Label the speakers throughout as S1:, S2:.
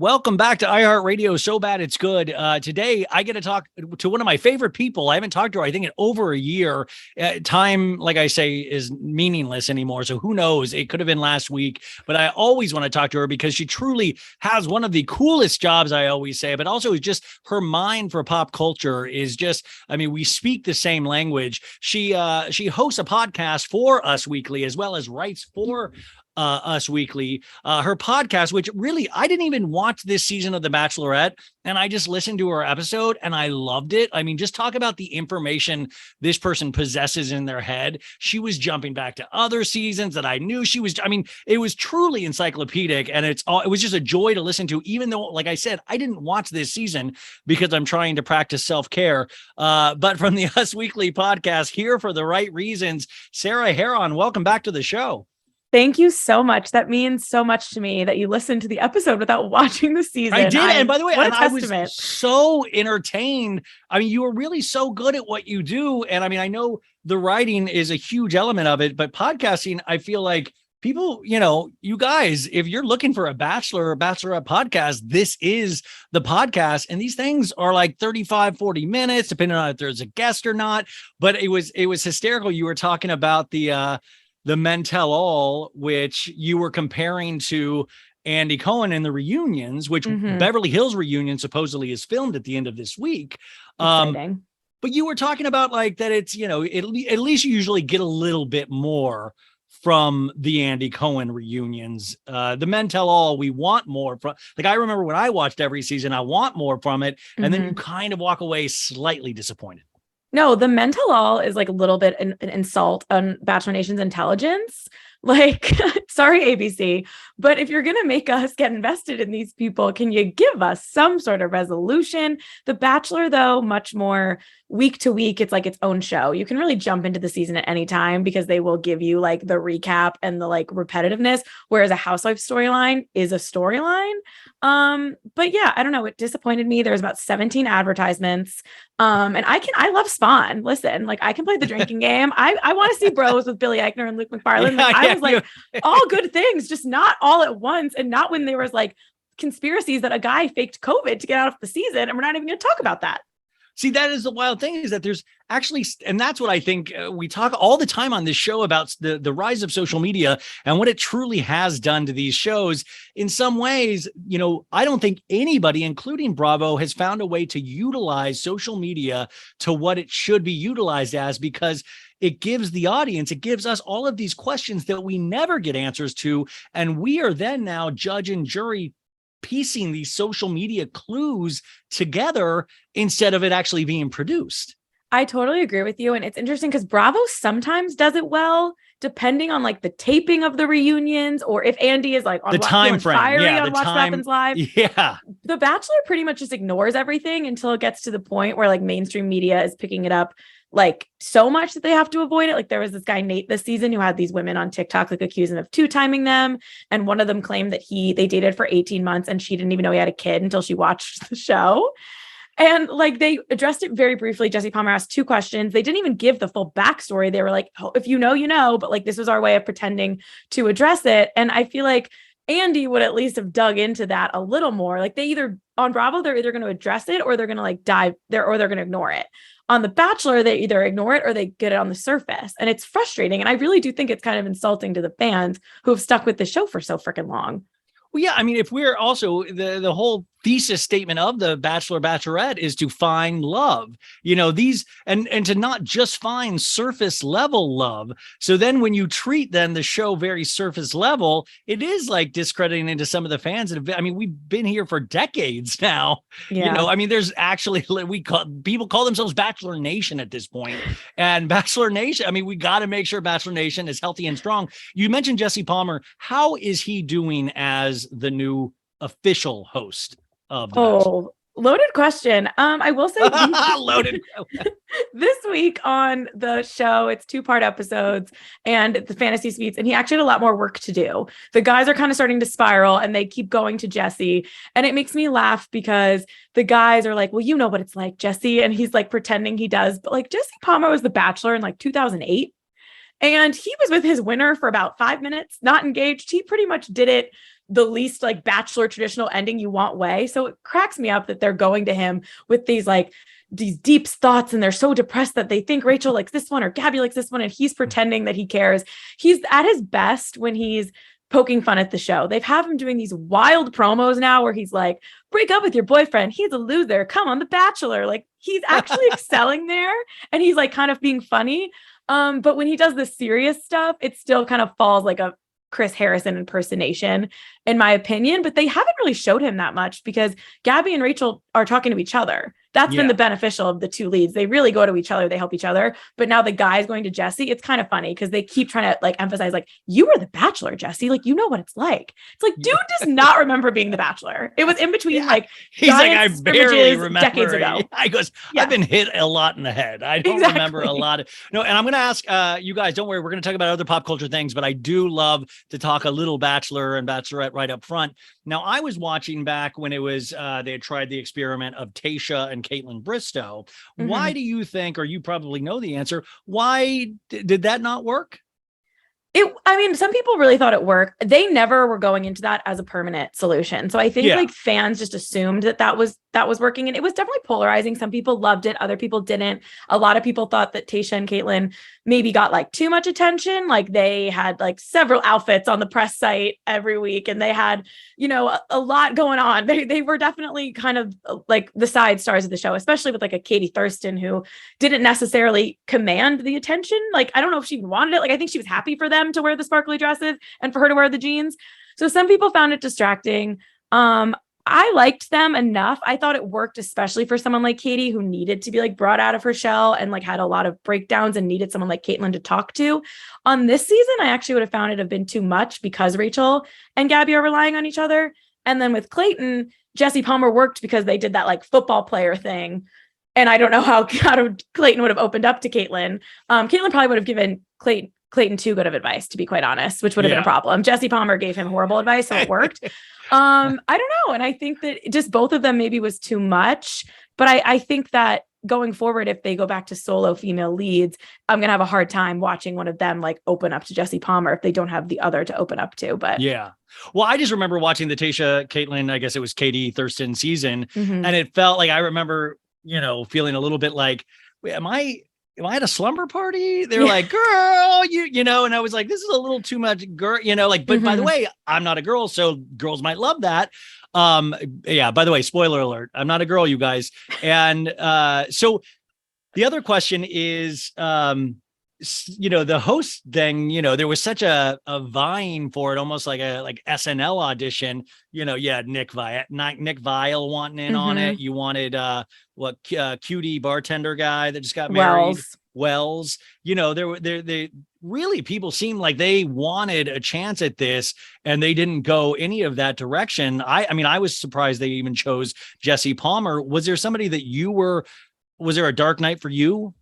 S1: Welcome back to iHeartRadio. So Bad It's Good. Today, I get to talk to one of my favorite people. I haven't talked to her, I think, in over a year. Time, like I say, is meaningless anymore. So who knows? It could have been last week. But I always want to talk to her because she truly has one of the coolest jobs, I always say. But also is just her mind for pop culture is just, I mean, we speak the same language. She hosts a podcast for Us Weekly as well as writes for Us Weekly, her podcast, which really, I didn't even watch this season of The Bachelorette, and I just listened to her episode and I loved it. I mean, just talk about the information this person possesses in their head. She was jumping back to other seasons that I knew she was. I mean, it was truly encyclopedic, and it was just a joy to listen to, even though, like I said, I didn't watch this season because I'm trying to practice self-care. But from the Us Weekly podcast, here for the right reasons, Sarah Hearon, welcome back to the show.
S2: Thank you so much. That means so much to me that you listened to the episode without watching the season.
S1: I did. And by the way,
S2: I
S1: was so entertained. I mean, you were really so good at what you do. And I mean, I know the writing is a huge element of it, but podcasting, I feel like people, you guys, if you're looking for a Bachelor or Bachelorette podcast, this is the podcast. And these things are like 35, 40 minutes, depending on if there's a guest or not. But it was hysterical. You were talking about the Men Tell All, which you were comparing to Andy Cohen in the reunions, which Beverly Hills reunion supposedly is filmed at the end of this week. But you were talking about like that it's, at least you usually get a little bit more from the Andy Cohen reunions. The Men Tell All, we want more from. Like, I remember when I watched every season, I want more from it. And then you kind of walk away slightly disappointed.
S2: No, the Men Tell All is like a little bit an insult on Bachelor Nation's intelligence. Like, sorry, ABC, but if you're going to make us get invested in these people, can you give us some sort of resolution? The Bachelor, though, much more week to week. It's like its own show. You can really jump into the season at any time because they will give you like the recap and the like repetitiveness, whereas a Housewives storyline is a storyline. But yeah, I don't know. It disappointed me. There was about 17 advertisements. And I love Spawn. Listen, like I can play the drinking game. I want to see Bros with Billy Eichner and Luke McFarlane. I was like, all good things, just not all at once. And not when there was like conspiracies that a guy faked COVID to get out of the season. And we're not even going to talk about that.
S1: See, that is the wild thing, is that there's actually, and that's what I think we talk all the time on this show about the rise of social media and what it truly has done to these shows. In some ways, I don't think anybody, including Bravo, has found a way to utilize social media to what it should be utilized as, because it gives the audience, it gives us all of these questions that we never get answers to. And we are then now judge and jury piecing these social media clues together instead of it actually being produced.
S2: I totally agree with you. And it's interesting because Bravo sometimes does it well, depending on like the taping of the reunions, or if Andy is like on
S1: the time frame,
S2: on Watch What Happens Live.
S1: Yeah.
S2: The Bachelor pretty much just ignores everything until it gets to the point where like mainstream media is picking it up like so much that they have to avoid it. Like there was this guy, Nate, this season who had these women on TikTok, like accusing of two-timing them. And one of them claimed that they dated for 18 months and she didn't even know he had a kid until she watched the show. And like they addressed it very briefly. Jesse Palmer asked 2 questions. They didn't even give the full backstory. They were like, oh, if you know, you know, but like, this was our way of pretending to address it. And I feel like Andy would at least have dug into that a little more. Like they either on Bravo, they're either going to address it or they're going to like dive there, or they're going to ignore it. On The Bachelor, they either ignore it or they get it on the surface. And it's frustrating. And I really do think it's kind of insulting to the fans who have stuck with the show for so freaking long.
S1: Well, yeah, I mean, if we're also the whole thesis statement of the Bachelor Bachelorette is to find love, these and to not just find surface level love. So then when you treat then the show very surface level, it is like discrediting into some of the fans. And I mean, we've been here for decades now.
S2: Yeah.
S1: I mean, there's actually people call themselves Bachelor Nation at this point. And Bachelor Nation, I mean, we got to make sure Bachelor Nation is healthy and strong. You mentioned Jesse Palmer. How is he doing as the new official host of the Bachelor?
S2: Loaded question. I will say
S1: loaded.
S2: This week on the show, it's 2-part episodes and the fantasy suites, and he actually had a lot more work to do. The guys are kind of starting to spiral and they keep going to Jesse, and it makes me laugh because the guys are like, well, you know what it's like, Jesse, and he's like pretending he does, but like Jesse Palmer was the Bachelor in like 2008. And he was with his winner for about 5 minutes, not engaged. He pretty much did it the least like Bachelor traditional ending you want way. So it cracks me up that they're going to him with these deep thoughts, and they're so depressed that they think Rachel likes this one or Gabby likes this one, and he's pretending that he cares. He's at his best when he's poking fun at the show. They've have him doing these wild promos now where he's like, break up with your boyfriend, he's a loser, come on The Bachelor. Like, he's actually excelling there, and he's like kind of being funny. But when he does the serious stuff, it still kind of falls like a Chris Harrison impersonation, in my opinion. But they haven't really showed him that much because Gabby and Rachel are talking to each other. That's been the beneficial of the two leads. They really go to each other. They help each other. But now the guy's going to Jesse. It's kind of funny because they keep trying to like emphasize, like, you were the Bachelor, Jesse. Like, you know what it's like. It's like, dude does not remember being the Bachelor. It was in between like,
S1: he's like, I barely remember
S2: decades ago.
S1: I goes, I've been hit a lot in the head. I don't remember a lot of no. And I'm going to ask you guys, don't worry, we're going to talk about other pop culture things, but I do love to talk a little Bachelor and Bachelorette right up front. Now, I was watching back when it was they had tried the experiment of Tayshia and Caitlin Bristow. Why do you think, or you probably know the answer, why did that not work?
S2: I mean, some people really thought it worked. They never were going into that as a permanent solution. So I think like fans just assumed that was working, and it was definitely polarizing. Some people loved it. Other people didn't. A lot of people thought that Tayshia and Caitlin maybe got like too much attention. Like, they had like several outfits on the press site every week, and they had, you know, a lot going on. They were definitely kind of like the side stars of the show, especially with like a Katie Thurston who didn't necessarily command the attention. Like, I don't know if she even wanted it. Like, I think she was happy for them to wear the sparkly dresses and for her to wear the jeans. So some people found it distracting. I liked them enough. I thought it worked, especially for someone like Katie, who needed to be like brought out of her shell and like had a lot of breakdowns and needed someone like Caitlin to talk to. On this season, I actually would have found it have been too much because Rachel and Gabby are relying on each other. And then with Clayton, Jesse Palmer worked because they did that like football player thing. And I don't know how Clayton would have opened up to Caitlin. Caitlin probably would have given Clayton too good of advice, to be quite honest, which would have been a problem. Jesse Palmer gave him horrible advice, so it worked. I don't know. And I think that just both of them maybe was too much. But I think that going forward, if they go back to solo female leads, I'm going to have a hard time watching one of them like open up to Jesse Palmer if they don't have the other to open up to. But
S1: yeah. Well, I just remember watching the Tayshia, Caitlin, I guess it was Katie Thurston season. And it felt like, I remember, you know, feeling a little bit like, wait, am I at a slumber party? They're like, girl, you know, and I was like, this is a little too much, girl, you know, like, but by the way, I'm not a girl, so girls might love that. Yeah, by the way, spoiler alert, I'm not a girl, you guys. And so the other question is, you know, the host thing, you know, there was such a vying for it, almost like a SNL audition, you know. Nick Viall wanting in on it. You wanted cutie bartender guy that just got married, Wells. You know, they really, people seemed like they wanted a chance at this, and they didn't go any of that direction. I mean, I was surprised they even chose Jesse Palmer. Was there somebody that was there a dark night for you?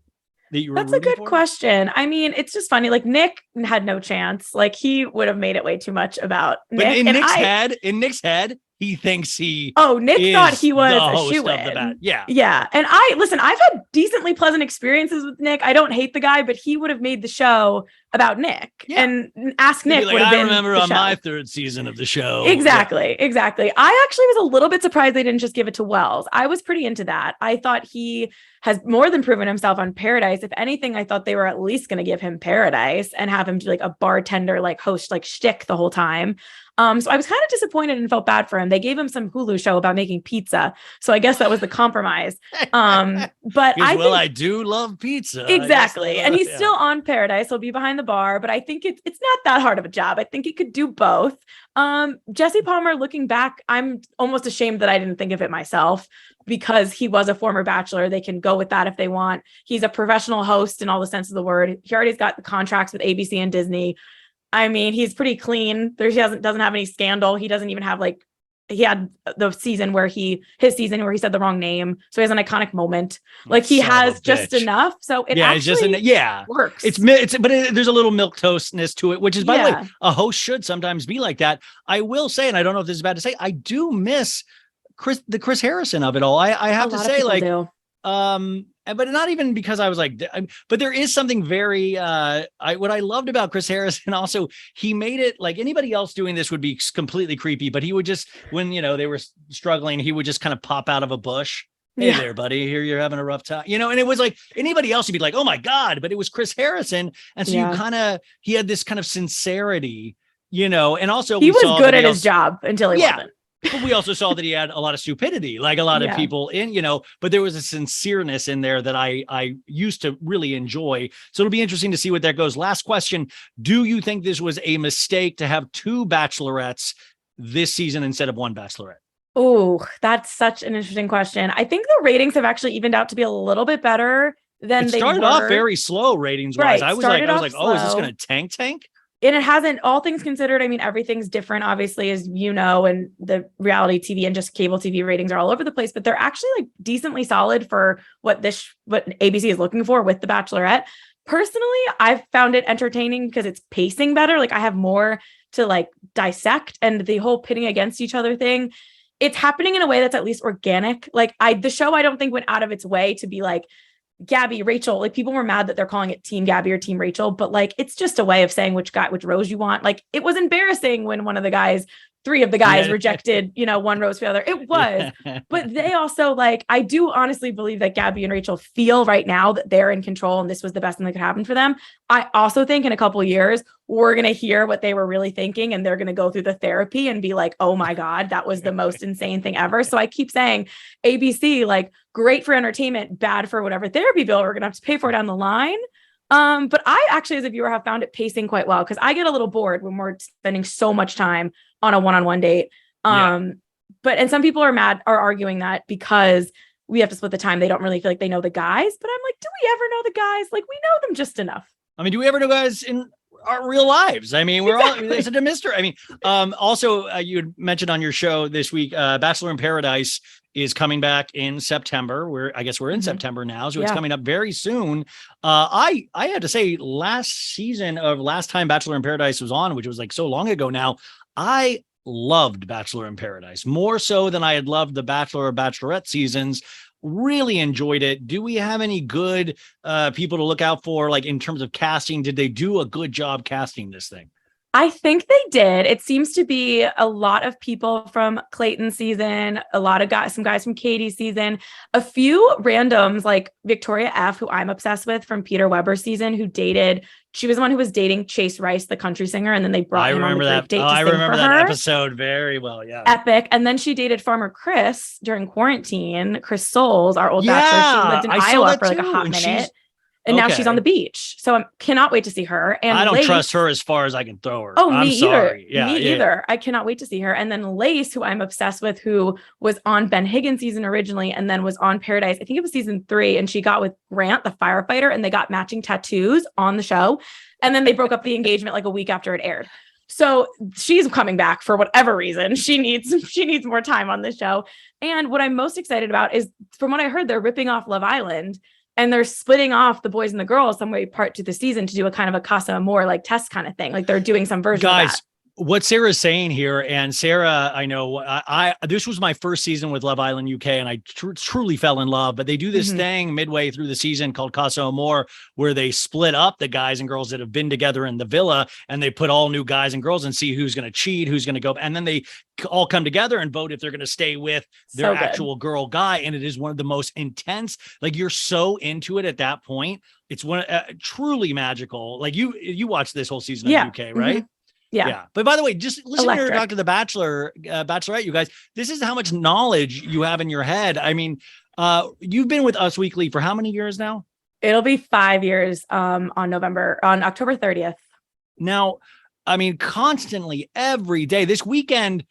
S1: That's
S2: a good question. I mean, it's just funny. Like, Nick had no chance. Like, he would have made it way too much about Nick.
S1: But in Nick's head, he thinks Nick
S2: thought he was a shoo-in. Yeah. And I've had decently pleasant experiences with Nick. I don't hate the guy, but he would have made the show about Nick. And Ask Nick would have been. I remember on
S1: my third season of the show.
S2: Exactly. I actually was a little bit surprised they didn't just give it to Wells. I was pretty into that. I thought he has more than proven himself on Paradise. If anything, I thought they were at least going to give him Paradise and have him do like a bartender, like host, like shtick the whole time. So I was kind of disappointed and felt bad for him. They gave him some Hulu show about making pizza. So I guess that was the compromise. But I
S1: do love pizza.
S2: Exactly. And he's still on Paradise. He'll be behind the bar, but I think it's not that hard of a job. I think he could do both. Jesse Palmer, looking back, I'm almost ashamed that I didn't think of it myself, because he was a former Bachelor. They can go with that if they want. He's a professional host in all the sense of the word. He already got the contracts with ABC and Disney. I mean, he's pretty clean. He doesn't have any scandal. He doesn't even have he had the season where his season where he said the wrong name. So he has an iconic moment. Like, he has just enough. So it works. There's a little milquetoastness to it, which is, by the way, a host should sometimes be like that. I will say, and I don't know if this is bad to say, I do miss the Chris Harrison of it all. I have to say, like,
S1: but not even because I was like, but there is something very, what I loved about Chris Harrison also, he made it like anybody else doing this would be completely creepy, but he would just, when, they were struggling, he would just kind of pop out of a bush. Hey there, buddy, here you're having a rough time, and it was like anybody else would be like, oh my God, but it was Chris Harrison. And so he had this kind of sincerity, and also
S2: he was good at his job until he wasn't.
S1: But we also saw that he had a lot of stupidity, like a lot of people in, but there was a sincereness in there that I used to really enjoy. So it'll be interesting to see what that goes. Last question. Do you think this was a mistake to have 2 bachelorettes this season instead of 1 bachelorette?
S2: Oh, that's such an interesting question. I think the ratings have actually evened out to be a little bit better than they
S1: started off very slow ratings wise. I was like, oh, is this going to tank?
S2: And it hasn't, all things considered. I mean, everything's different, obviously, as and the reality TV and just cable TV ratings are all over the place, but they're actually like decently solid for what ABC is looking for with The Bachelorette. Personally, I've found it entertaining because it's pacing better. Like I have more to like dissect, and the whole pitting against each other thing, it's happening in a way that's at least organic. Like the show, I don't think went out of its way to be like Gabby, Rachel. Like people were mad that they're calling it Team Gabby or Team Rachel, but like it's just a way of saying which rose you want. Like it was embarrassing when three of the guys rejected, one rose for the other. It was, but they also I do honestly believe that Gabby and Rachel feel right now that they're in control and this was the best thing that could happen for them. I also think in a couple of years, we're going to hear what they were really thinking and they're going to go through the therapy and be like, oh my God, that was the most insane thing ever. So I keep saying ABC, great for entertainment, bad for whatever therapy bill we're going to have to pay for down the line. But I actually, as a viewer, have found it pacing quite well because I get a little bored when we're spending so much time on a one-on-one date. And some people are arguing that because we have to split the time, they don't really feel like they know the guys. But I'm like, do we ever know the guys? We know them just enough. I mean,
S1: do we ever know guys in our real lives? I mean, it's a mystery. I mean, also you had mentioned on your show this week, Bachelor in Paradise is coming back in September. I guess we're in September now, so it's coming up very soon. I had to say, last time Bachelor in Paradise was on, which was so long ago now, I loved Bachelor in Paradise more so than I had loved the Bachelor or Bachelorette seasons. Really enjoyed it. Do we have any good people to look out for, in terms of casting? Did they do a good job casting this thing?
S2: I think they did. It seems to be a lot of people from Clayton's season, a lot of guys, some guys from Katie's season, a few randoms like Victoria F., who I'm obsessed with from Peter Weber's season, she was the one who was dating Chase Rice, the country singer. And then they brought him on the group date to sing for her.
S1: Episode very well. Yeah.
S2: Epic. And then she dated Farmer Chris during quarantine, Chris Soules, our old bachelor. She lived in Iowa for a hot minute. And now she's on the beach. So I cannot wait to see her. And
S1: I don't trust her as far as I can throw her.
S2: Oh, me either. Me either. I cannot wait to see her. And then Lace, who I'm obsessed with, who was on Ben Higgins season originally and then was on Paradise. I think it was season 3. And she got with Grant, the firefighter, and they got matching tattoos on the show. And then they broke up the engagement a week after it aired. So she's coming back for whatever reason. She needs more time on the show. And what I'm most excited about is, from what I heard, they're ripping off Love Island. And they're splitting off the boys and the girls some way part to the season to do a kind of a Casa Amor test kind of thing. They're doing some version of that.
S1: What Sarah's saying here, and Sarah, I know this was my first season with Love Island UK, and I truly fell in love. But they do this thing midway through the season called Casa Amor, where they split up the guys and girls that have been together in the villa, and they put all new guys and girls and see who's going to cheat, who's going to go, and then they all come together and vote if they're going to stay with their actual girl guy. And it is one of the most intense. You're so into it at that point. It's truly magical. You watched this whole season of UK, right?
S2: Yeah.
S1: But by the way, just listen to Dr. The Bachelor, Bachelorette, you guys. This is how much knowledge you have in your head. I mean, you've been with Us Weekly for how many years now?
S2: It'll be 5 years on October 30th.
S1: Now, I mean, constantly every day. This weekend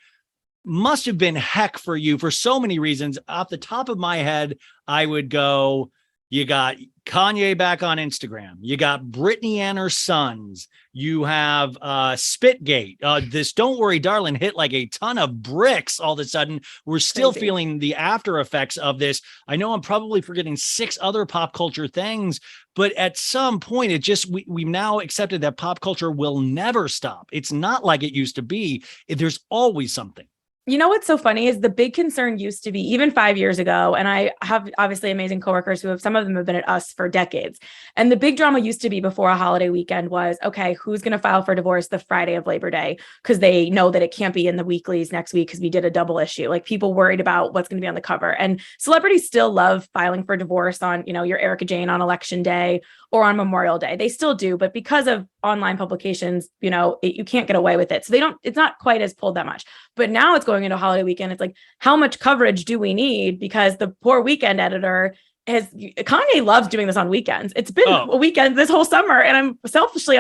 S1: must have been heck for you for so many reasons. Off the top of my head, I would go, you got Kanye back on Instagram. You got Britney and her sons. You have Spitgate. This Don't Worry, Darling hit a ton of bricks all of a sudden. We're still feeling the after effects of this. I know I'm probably forgetting 6 other pop culture things, but at some point we've now accepted that pop culture will never stop. It's not like it used to be. There's always something.
S2: You know what's so funny is the big concern used to be even 5 years ago, and I have obviously amazing coworkers who have, some of them have been at us for decades. And the big drama used to be before a holiday weekend was, okay, who's going to file for divorce the Friday of Labor Day? Because they know that it can't be in the weeklies next week because we did a double issue. Like people worried about what's going to be on the cover. And celebrities still love filing for divorce on, your Erica Jane on Election Day or on Memorial Day. They still do, but because of online publications, you can't get away with it. So it's not quite as pulled that much. But now it's going into a holiday weekend. It's like, how much coverage do we need? Because the poor weekend editor Kanye loves doing this on weekends. It's been a weekend this whole summer. And I'm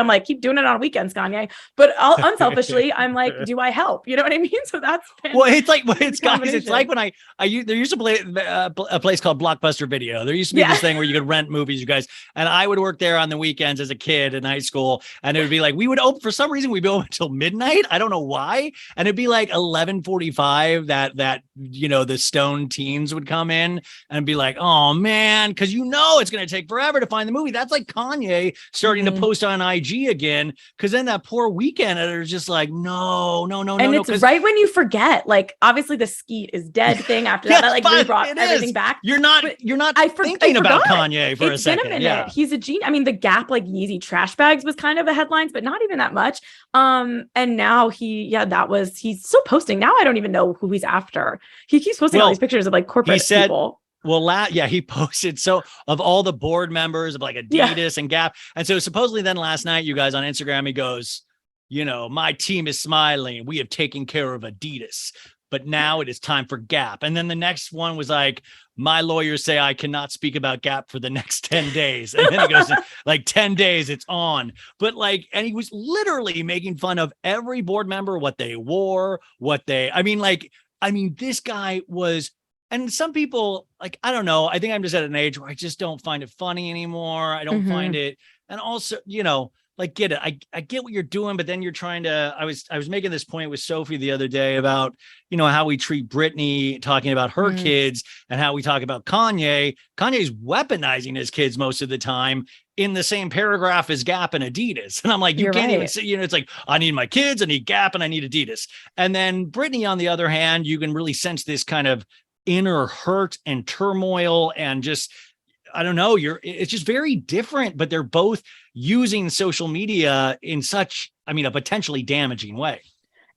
S2: like, keep doing it on weekends, Kanye. But unselfishly, I'm like, do I help? You know what I mean? So that's
S1: it's guys. It's like when there used to be a place called Blockbuster Video. There used to be this thing where you could rent movies, you guys. And I would work there on the weekends as a kid in high school. And it would be like, we would open, for some reason, we'd be open until midnight. I don't know why. And it'd be like 11:45 that the stoned teens would come in and be like, oh man, because it's going to take forever to find the movie. That's like Kanye starting to post on IG again, because then that poor weekend editor is just like, no.
S2: And it's right when you forget, like, obviously the Skeet is dead thing after that like we brought everything back.
S1: You're not thinking about Kanye for a second.
S2: It's been a minute. Yeah. He's a genius. I mean, the Gap like Yeezy trash bags was kind of the headlines, but not even that much. And now he's still posting. Now I don't even know who he's after. He keeps posting all these pictures of like corporate people.
S1: Well, he posted of all the board members of like Adidas and Gap. And so supposedly then last night, you guys on Instagram, he goes, my team is smiling. We have taken care of Adidas, but now it is time for Gap. And then the next one was like, my lawyers say I cannot speak about Gap for the next 10 days. And then he goes, like 10 days, it's on. But and he was literally making fun of every board member, what they wore, this guy was. And some people, like, I don't know, I think I'm just at an age where I just don't find it funny anymore. I don't find it. And also, get it. I get what you're doing, but then you're trying to, I was making this point with Sophie the other day about, how we treat Britney, talking about her kids, and how we talk about Kanye. Kanye's weaponizing his kids most of the time in the same paragraph as Gap and Adidas. And I'm like, you can't even say, it's like, I need my kids, I need Gap, and I need Adidas. And then Britney, on the other hand, you can really sense this kind of inner hurt and turmoil and just, I don't know, it's just very different, but they're both using social media in such, a potentially damaging way.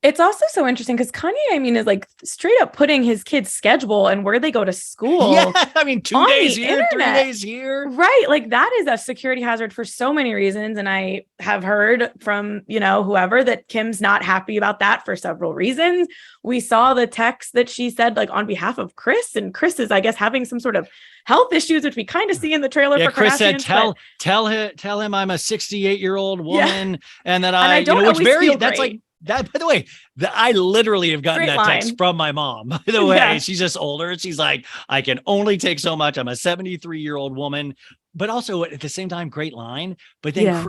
S2: It's also so interesting because Kanye, is like straight up putting his kids' schedule and where they go to school.
S1: Yeah, 2 days here, internet. 3 days here.
S2: Right. Like that is a security hazard for so many reasons. And I have heard from, whoever that Kim's not happy about that for several reasons. We saw the text that she said, like on behalf of Chris, and Chris is, I guess, having some sort of health issues, which we kind of see in the trailer for
S1: Chris
S2: Kardashian.
S1: Said, tell him I'm a 68-year-old woman and that
S2: I don't always feel
S1: that's
S2: great.
S1: Like, that, by the way, I literally have gotten
S2: Great
S1: that text
S2: line.
S1: from my mom. By the way, she's just older. She's like, I can only take so much. I'm a 73-year-old woman, but also at the same time, great line. But then,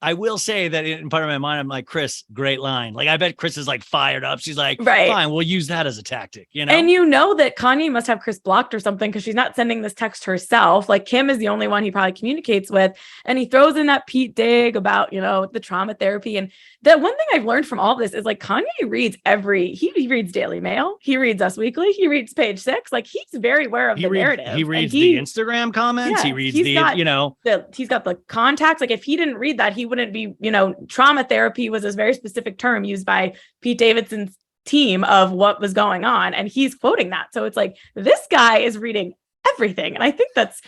S1: I will say that in part of my mind, I'm like, Chris, great line. Like, I bet Chris is like fired up. She's like, fine, we'll use that as a tactic, And
S2: that Kanye must have Chris blocked or something because she's not sending this text herself. Like Kim is the only one he probably communicates with. And he throws in that Pete dig about, the trauma therapy. And that one thing I've learned from all of this is like Kanye reads he reads Daily Mail. He reads Us Weekly. He reads Page Six. Like he's very aware of the narrative.
S1: He reads the Instagram comments. He reads he's got
S2: the contacts. Like if he didn't read that, he wouldn't be, trauma therapy was this very specific term used by Pete Davidson's team of what was going on. And he's quoting that. So it's like, this guy is reading everything. And I think that's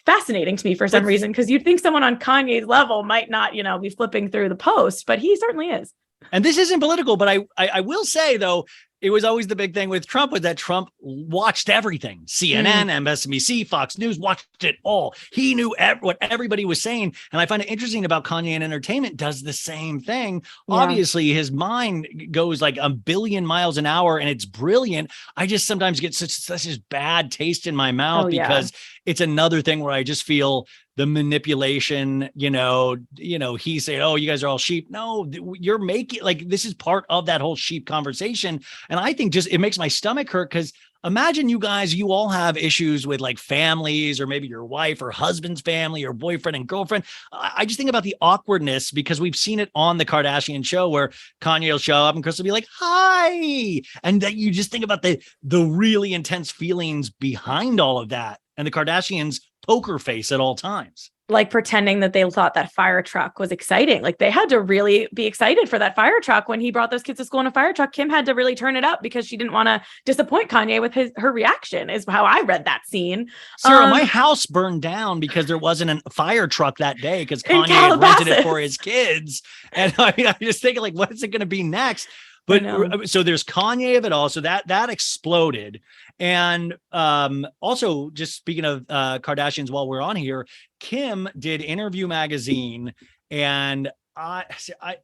S2: fascinating to me for some reason, because you'd think someone on Kanye's level might not, be flipping through the post, but he certainly is.
S1: And this isn't political, but I will say, though, it was always the big thing with Trump was that Trump watched everything. CNN, MSNBC, Fox News, watched it all. He knew what everybody was saying. And I find it interesting about Kanye and entertainment does the same thing. Yeah. Obviously, his mind goes like a billion miles an hour and it's brilliant. I just sometimes get such a bad taste in my mouth because it's another thing where I just feel the manipulation, he said, oh, you guys are all sheep. No, you're making this is part of that whole sheep conversation. And I think it makes my stomach hurt because imagine you guys, you all have issues with like families or maybe your wife or husband's family or boyfriend and girlfriend. I just think about the awkwardness because we've seen it on the Kardashian show where Kanye will show up and Kris will be like, hi. And that you just think about the really intense feelings behind all of that. And the Kardashians poker face at all times.
S2: Like pretending that they thought that fire truck was exciting. Like they had to really be excited for that fire truck when he brought those kids to school in a fire truck. Kim had to really turn it up because she didn't want to disappoint Kanye with her reaction is how I read that scene.
S1: Sarah, my house burned down because there wasn't a fire truck that day because Kanye had rented it for his kids. And I mean, I'm just thinking like, what is it going to be next? But so there's Kanye of it all. So that exploded. And also just speaking of Kardashians, while we're on here, Kim did Interview Magazine. And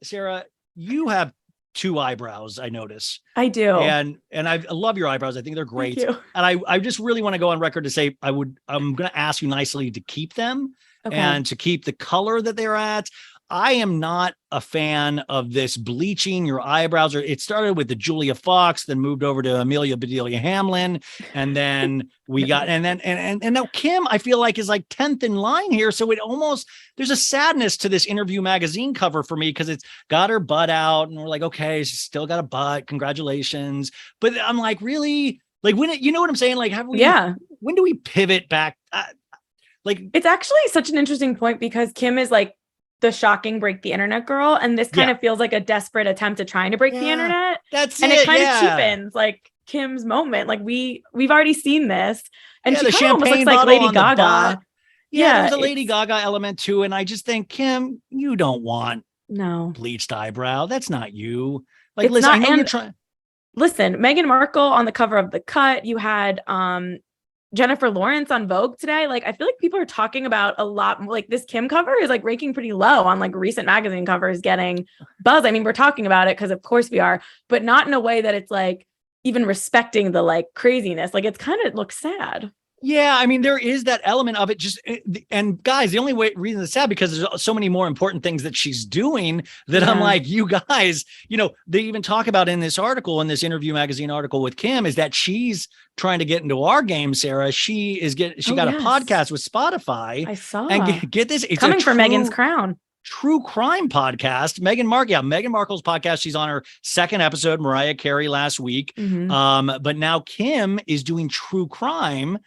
S1: Sarah, you have 2 eyebrows, I notice.
S2: I do.
S1: And I love your eyebrows. I think they're great.
S2: Thank you.
S1: And I just really want to go on record to say I'm going to ask you nicely to keep them and to keep the color that they're at. I am not a fan of this bleaching your eyebrows. It started with the Julia Fox, then moved over to Amelia Bedelia Hamlin. And then we got, and now Kim, I feel like is like 10th in line here. So there's a sadness to this Interview Magazine cover for me because it's got her butt out and we're like, okay, she's still got a butt. Congratulations. But I'm like, really? Like you know what I'm saying? Like, when do we pivot back?
S2: It's actually such an interesting point because Kim is like, the shocking break the internet girl. And this kind of feels like a desperate attempt at trying to break the internet. It kind of cheapens like Kim's moment. Like we've already seen this. And she kind of almost looks like Lady Gaga.
S1: There's a Lady Gaga element too. And I just think, Kim, you don't want bleached eyebrow. That's not you. Like,
S2: it's
S1: listen,
S2: not,
S1: I know you're trying.
S2: Listen, Meghan Markle on the cover of The Cut. You had Jennifer Lawrence on Vogue today. Like, I feel like people are talking about a lot. Like this Kim cover is like ranking pretty low on like recent magazine covers getting buzz. I mean, we're talking about it because of course we are, but not in a way that it's like even respecting the like craziness. Like it's kind of looks sad.
S1: Yeah, I mean, there is that element of it. And guys, the only reason it's sad because there's so many more important things that she's doing that I'm like, you guys, they even talk about in this article, in this Interview Magazine article with Kim, is that she's trying to get into our game, Sarah. She got a podcast with Spotify.
S2: I saw.
S1: And get this, it's
S2: coming for Meghan's crown.
S1: True crime podcast. Meghan Markle's podcast. She's on her 2nd episode, Mariah Carey last week. But now Kim is doing true crime.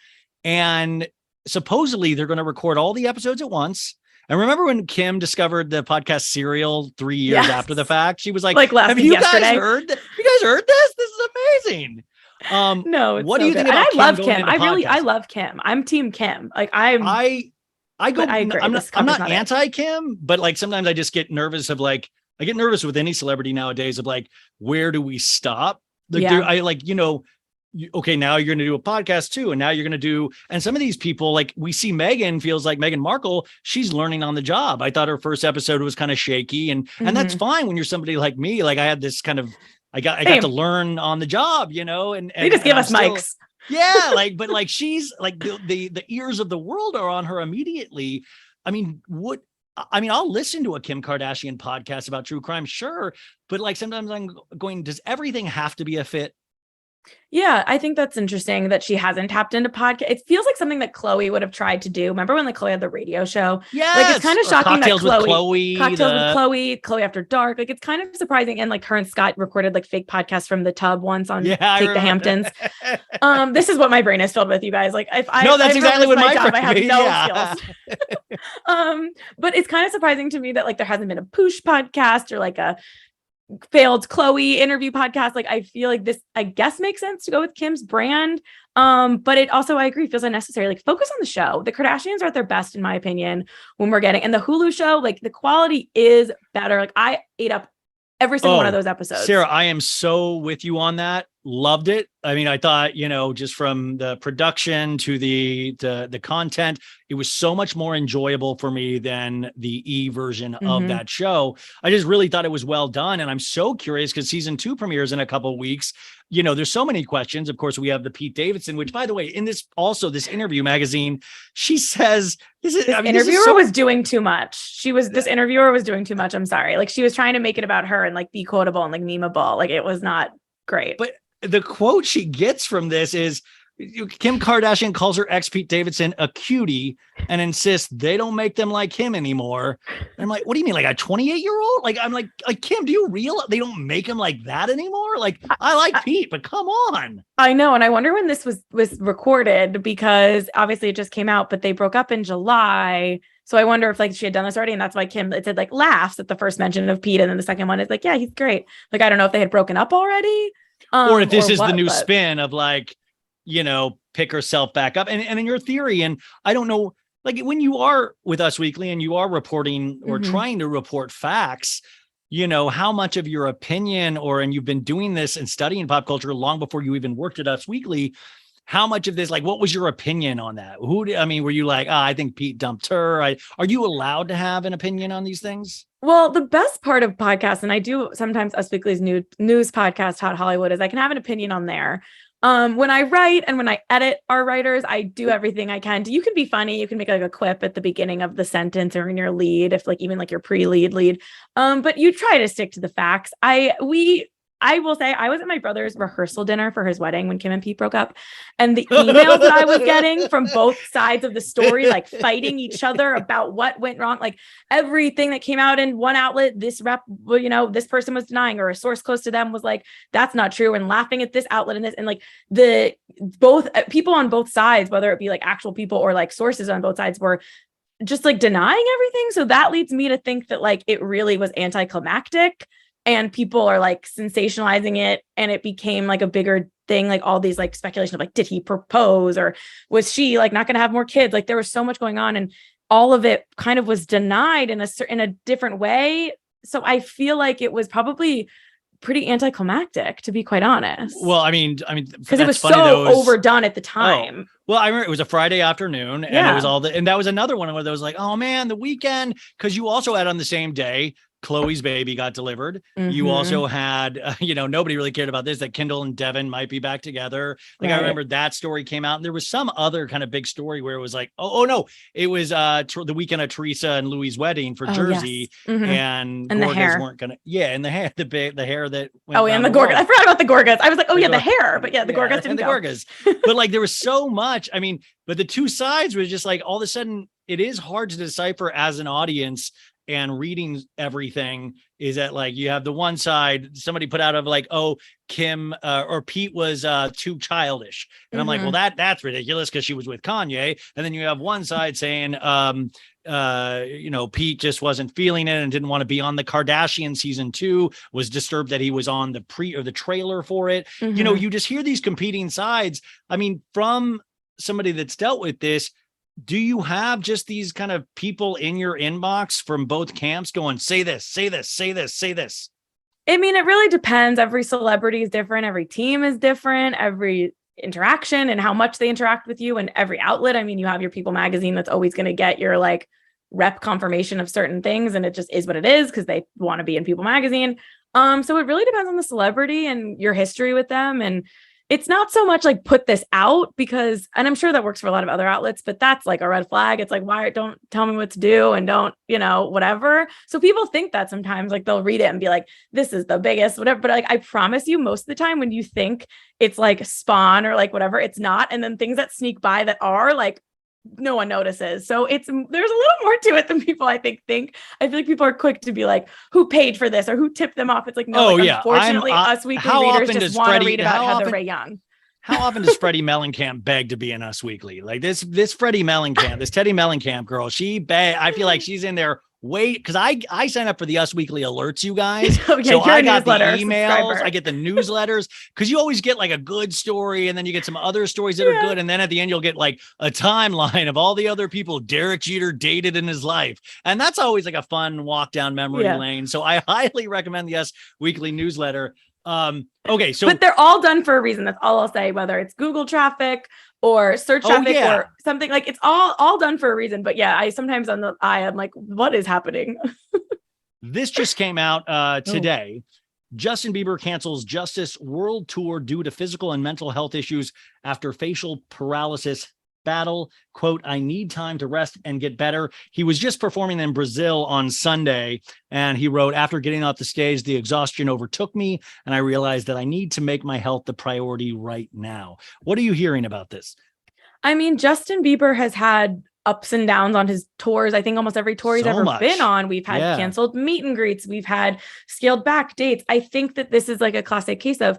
S1: And supposedly they're going to record all the episodes at once. And remember when Kim discovered the podcast Serial 3 years after the fact? She was like have you guys heard this? This is amazing.
S2: No, it's
S1: what do you think about
S2: I
S1: Kim
S2: love
S1: going
S2: Kim.
S1: into
S2: I love Kim. I'm team Kim. Like I'm
S1: not
S2: not
S1: anti Kim, but like sometimes I just get nervous of like, I get nervous with any celebrity nowadays of like, where do we stop? Like, okay, now you're going to do a podcast too. And now you're going to do, and some of these people, like we see feels like Meghan Markle, she's learning on the job. I thought her first episode was kind of shaky and that's fine when you're somebody like me. Like I had this kind of, I got to learn on the job, and
S2: they just give us mics.
S1: Yeah. But like, she's like the ears of the world are on her immediately. I mean, I'll listen to a Kim Kardashian podcast about true crime. Sure. But like, sometimes I'm going, does everything have to be a fit?
S2: Yeah, I think that's interesting that she hasn't tapped into podcast. It feels like something that Khloe would have tried to do. Remember when Khloe had the radio show?
S1: Yeah,
S2: like it's kind of shocking that
S1: Cocktails with
S2: Khloe After Dark. Like it's kind of surprising. And like her and Scott recorded like fake podcasts from the tub once on Take the Hamptons. This is what my brain is filled with, you guys. Like that's
S1: exactly what my
S2: job. I have no skills. But it's kind of surprising to me that like there hasn't been a Poosh podcast or like a failed Khloe interview podcast. Like I feel like this, I guess, makes sense to go with Kim's brand. But it also, I agree, feels unnecessary. Like focus on the show. The Kardashians are at their best, in my opinion, when we're getting, and the Hulu show, like the quality is better. Like I ate up every single one of those episodes.
S1: Sarah, I am so with you on that. Loved it. I mean, I thought, just from the production to the content, it was so much more enjoyable for me than the E version of that show. I just really thought it was well done. And I'm so curious because season 2 premieres in a couple of weeks. There's so many questions. Of course, we have the Pete Davidson, which, by the way, in this Interview Magazine, she says, this interviewer
S2: was doing too much. This interviewer was doing too much. I'm sorry. Like she was trying to make it about her and like be quotable and like memeable. Like it was not great.
S1: the quote she gets from this is Kim Kardashian calls her ex Pete Davidson a cutie and insists they don't make them like him anymore. And I'm like, what do you mean? Like a 28-year-old? Like, I'm like Kim, do you realize they don't make him like that anymore? Like, I like Pete, but come on.
S2: I know. And I wonder when this was recorded, because obviously it just came out, but they broke up in July. So I wonder if like she had done this already. And that's why Kim, it said like laughs at the first mention of Pete. And then the second one is like, yeah, he's great. Like, I don't know if they had broken up already.
S1: Or if this is the new spin of like, pick herself back up. And in your theory, and I don't know, like when you are with Us Weekly and you are reporting or trying to report facts, how much of your opinion and you've been doing this and studying pop culture long before you even worked at Us Weekly, how much of this, like, what was your opinion on that? Were you like, I think Pete dumped her? Are you allowed to have an opinion on these things?
S2: Well, the best part of podcasts, and I do sometimes Us Weekly's news podcast, Hot Hollywood, is I can have an opinion on there. When I write and when I edit our writers, I do everything I can. You can be funny. You can make like a quip at the beginning of the sentence or in your lead, if like even like your lead. But you try to stick to the facts. I will say I was at my brother's rehearsal dinner for his wedding when Kim and Pete broke up, and the emails that I was getting from both sides of the story, like fighting each other about what went wrong, like everything that came out in one outlet, this person was denying, or a source close to them was like, that's not true, and laughing at this outlet and this, and like both people on both sides, whether it be like actual people or like sources on both sides, were just like denying everything. So that leads me to think that like it really was anticlimactic. And people are like sensationalizing it, and it became like a bigger thing, like all these like speculation of like, did he propose, or was she like not going to have more kids? Like there was so much going on, and all of it kind of was denied in a different way. So I feel like it was probably pretty anticlimactic, to be quite honest.
S1: Well, I mean,
S2: because it was so overdone at the time.
S1: Well, I remember it was a Friday afternoon, and it was and that was another one where there was like, oh man, the weekend, because you also had on the same day, Chloe's baby got delivered. You also had, nobody really cared about this, that Kendall and Devin might be back together. Like I remember that story came out, and there was some other kind of big story where it was like, oh no, it was the weekend of Teresa and Louis' wedding for Jersey,
S2: yes.
S1: and
S2: Gorgas
S1: the hair weren't gonna, and the hair, the hair that went
S2: and the Gorgas. I forgot about the Gorgas. I was like, the hair, but the Gorgas didn't go.
S1: Gorgas. But like there was so much. I mean, but the two sides was just like all of a sudden it is hard to decipher as an audience. And reading everything is that like you have the one side, somebody put out of like, oh, Kim or Pete was too childish. And I'm like, well, that's ridiculous because she was with Kanye. And then you have one side saying, Pete just wasn't feeling it and didn't want to be on the Kardashian season 2, was disturbed that he was on the the trailer for it. You just hear these competing sides. I mean, from somebody that's dealt with this, do you have just these kind of people in your inbox from both camps going, say this, say this, say this, say this?
S2: I mean, it really depends. Every celebrity is different. Every team is different. Every interaction and how much they interact with you, and every outlet. I mean, you have your People magazine that's always going to get your like rep confirmation of certain things, and it just is what it is because they want to be in People magazine. So it really depends on the celebrity and your history with them. And it's not so much like put this out because, and I'm sure that works for a lot of other outlets, but that's like a red flag. It's like, why don't tell me what to do and don't, whatever. So people think that sometimes like they'll read it and be like, this is the biggest, whatever. But like, I promise you most of the time when you think it's like Spawn or like whatever, it's not. And then things that sneak by that are like, no one notices. So there's a little more to it than people I think. I feel like people are quick to be like, who paid for this or who tipped them off? It's like, no, unfortunately, Us Weekly readers just want to read about Heather Ray Young.
S1: How often does Freddie Mellencamp beg to be in Us Weekly? Like this Freddie Mellencamp, this Teddy Mellencamp girl, I feel like she's in there. Because I sign up for the Us Weekly alerts, you guys. So I got the emails, I get the newsletters, because you always get like a good story, and then you get some other stories that are good, and then at the end you'll get like a timeline of all the other people Derek Jeter dated in his life, and that's always like a fun walk down memory lane. So I highly recommend the Us Weekly newsletter. Okay, so
S2: but they're all done for a reason. That's all I'll say. Whether it's Google traffic or search traffic or something, like it's all done for a reason. But I sometimes I'm like, what is happening?
S1: This just came out today. Justin Bieber cancels Justice World Tour due to physical and mental health issues after facial paralysis battle. Quote, I need time to rest and get better. He was just performing in Brazil on Sunday, and he wrote, after getting off the stage, the exhaustion overtook me, and I realized that I need to make my health the priority right now. What are you hearing about this?
S2: I mean, Justin Bieber has had ups and downs on his tours. I think almost every tour he's ever been on, we've had canceled meet and greets. We've had scaled back dates. I think that this is like a classic case of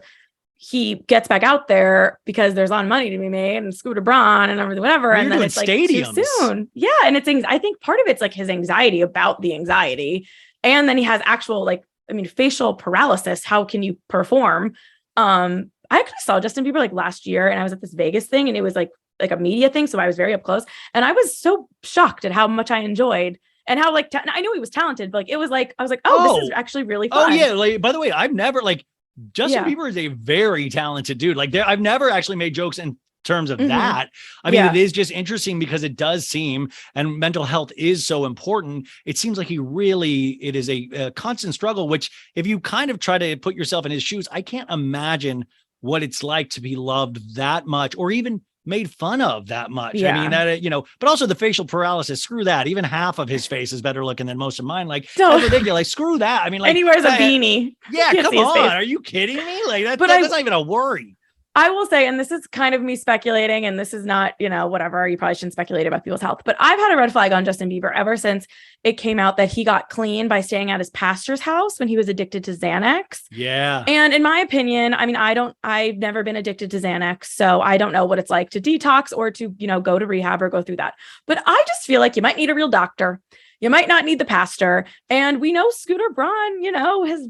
S2: he gets back out there because there's a lot of money to be made and Scooter Braun and everything, whatever. And then it's like too soon. Yeah. And I think part of it's like his anxiety about the anxiety. And then he has actual, like, I mean, facial paralysis. How can you perform? I actually saw Justin Bieber like last year, and I was at this Vegas thing, and it was like a media thing. So I was very up close, and I was so shocked at how much I enjoyed and how like, I knew he was talented, but like, it was like, I was like, oh, this is actually really fun.
S1: Oh yeah. Like, by the way, I've never like Justin Bieber is a very talented dude. Like I've never actually made jokes in terms of that. I mean, it is just interesting because it does seem, and mental health is so important. It seems like it is a constant struggle, which if you kind of try to put yourself in his shoes, I can't imagine what it's like to be loved that much or even made fun of that much. I mean, that, but also the facial paralysis, screw that. Even half of his face is better looking than most of mine. Like, that's ridiculous. Screw that. I mean, like,
S2: and he wears a beanie.
S1: Yeah, come on. Are you kidding me? Like that's not even a worry.
S2: I will say, and this is kind of me speculating, and this is not, whatever, you probably shouldn't speculate about people's health, but I've had a red flag on Justin Bieber ever since it came out that he got clean by staying at his pastor's house when he was addicted to Xanax.
S1: Yeah.
S2: And in my opinion, I mean, I've never been addicted to Xanax, so I don't know what it's like to detox or to, go to rehab or go through that. But I just feel like you might need a real doctor. You might not need the pastor. And we know Scooter Braun, has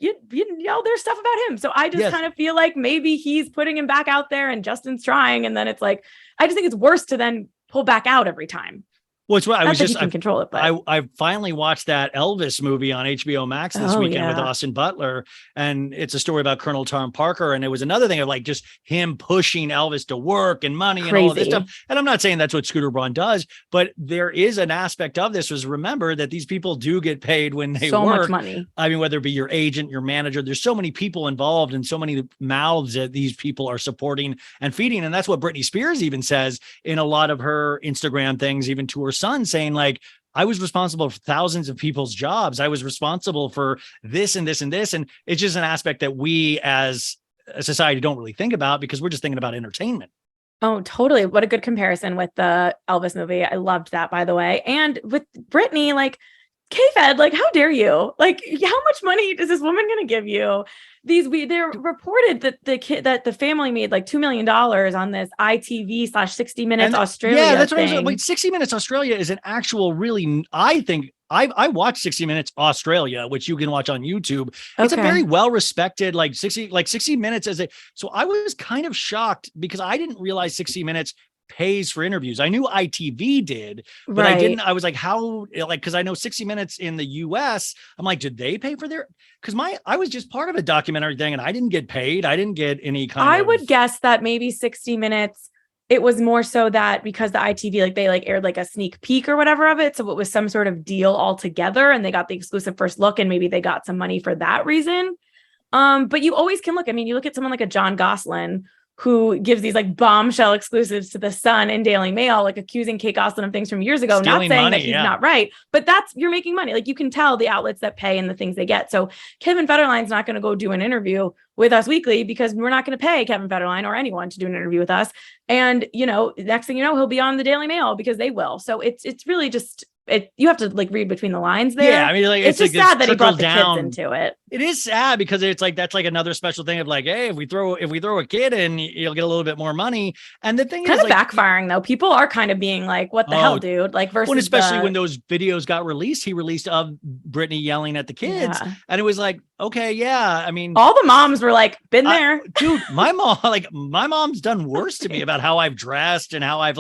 S2: there's stuff about him. So I just kind of feel like maybe he's putting him back out there and Justin's trying. And then it's like, I just think it's worse to then pull back out every time.
S1: Well, it's what
S2: I can control it, but
S1: I finally watched that Elvis movie on HBO Max this weekend with Austin Butler. And it's a story about Colonel Tom Parker. And it was another thing of like just him pushing Elvis to work and money and all of this stuff. And I'm not saying that's what Scooter Braun does, but there is an aspect of this was remember that these people do get paid when they work. So much money. I mean, whether it be your agent, your manager, there's so many people involved and so many mouths that these people are supporting and feeding. And that's what Britney Spears even says in a lot of her Instagram things, even to her son, saying like, I was responsible for thousands of people's jobs. I was responsible for this and this and this. And it's just an aspect that we as a society don't really think about because we're just thinking about entertainment.
S2: Oh, totally. What a good comparison with the Elvis movie. I loved that, by the way. And with Britney, like, K-Fed, like, how dare you? Like, how much money is this woman going to give you? They're reported that the family made like $2 million on this ITV/60 Minutes Australia.
S1: Yeah, that's what I was saying. Wait, 60 Minutes Australia is an actual really, I think I watched 60 Minutes Australia, which you can watch on YouTube. It's a very well-respected, like 60 Minutes so I was kind of shocked because I didn't realize 60 Minutes pays for interviews. I knew ITV did, but I was like, how, like, cause I know 60 Minutes in the US, I'm like, did they pay for cause I was just part of a documentary thing and I didn't get paid. I didn't get any kind of.
S2: I would guess that maybe 60 Minutes, it was more so that because the ITV, like they aired like a sneak peek or whatever of it. So it was some sort of deal altogether and they got the exclusive first look and maybe they got some money for that reason. But you always can look, I mean, you look at someone like a John Gosselin, who gives these like bombshell exclusives to the Sun and Daily Mail, like accusing Kate Gosselin of things from years ago, not saying that he's not right, but you're making money. Like you can tell the outlets that pay and the things they get. So Kevin Federline's not going to go do an interview with Us Weekly because we're not going to pay Kevin Federline or anyone to do an interview with us. And, next thing you know, he'll be on the Daily Mail because they will. So it's really just, you have to like read between the lines there.
S1: Yeah, I mean, like
S2: it's just like sad that he brought the kids into it.
S1: It is sad because it's like that's like another special thing of like, hey, if we throw a kid in, you'll get a little bit more money. And the thing
S2: kind
S1: is
S2: of like, backfiring though. People are kind of being like, what the hell, dude? Like versus
S1: especially when those videos got released, he released of Britney yelling at the kids, and it was like, okay, yeah. I mean,
S2: all the moms were like, been there,
S1: dude. My mom's done worse to me about how I've dressed and how I've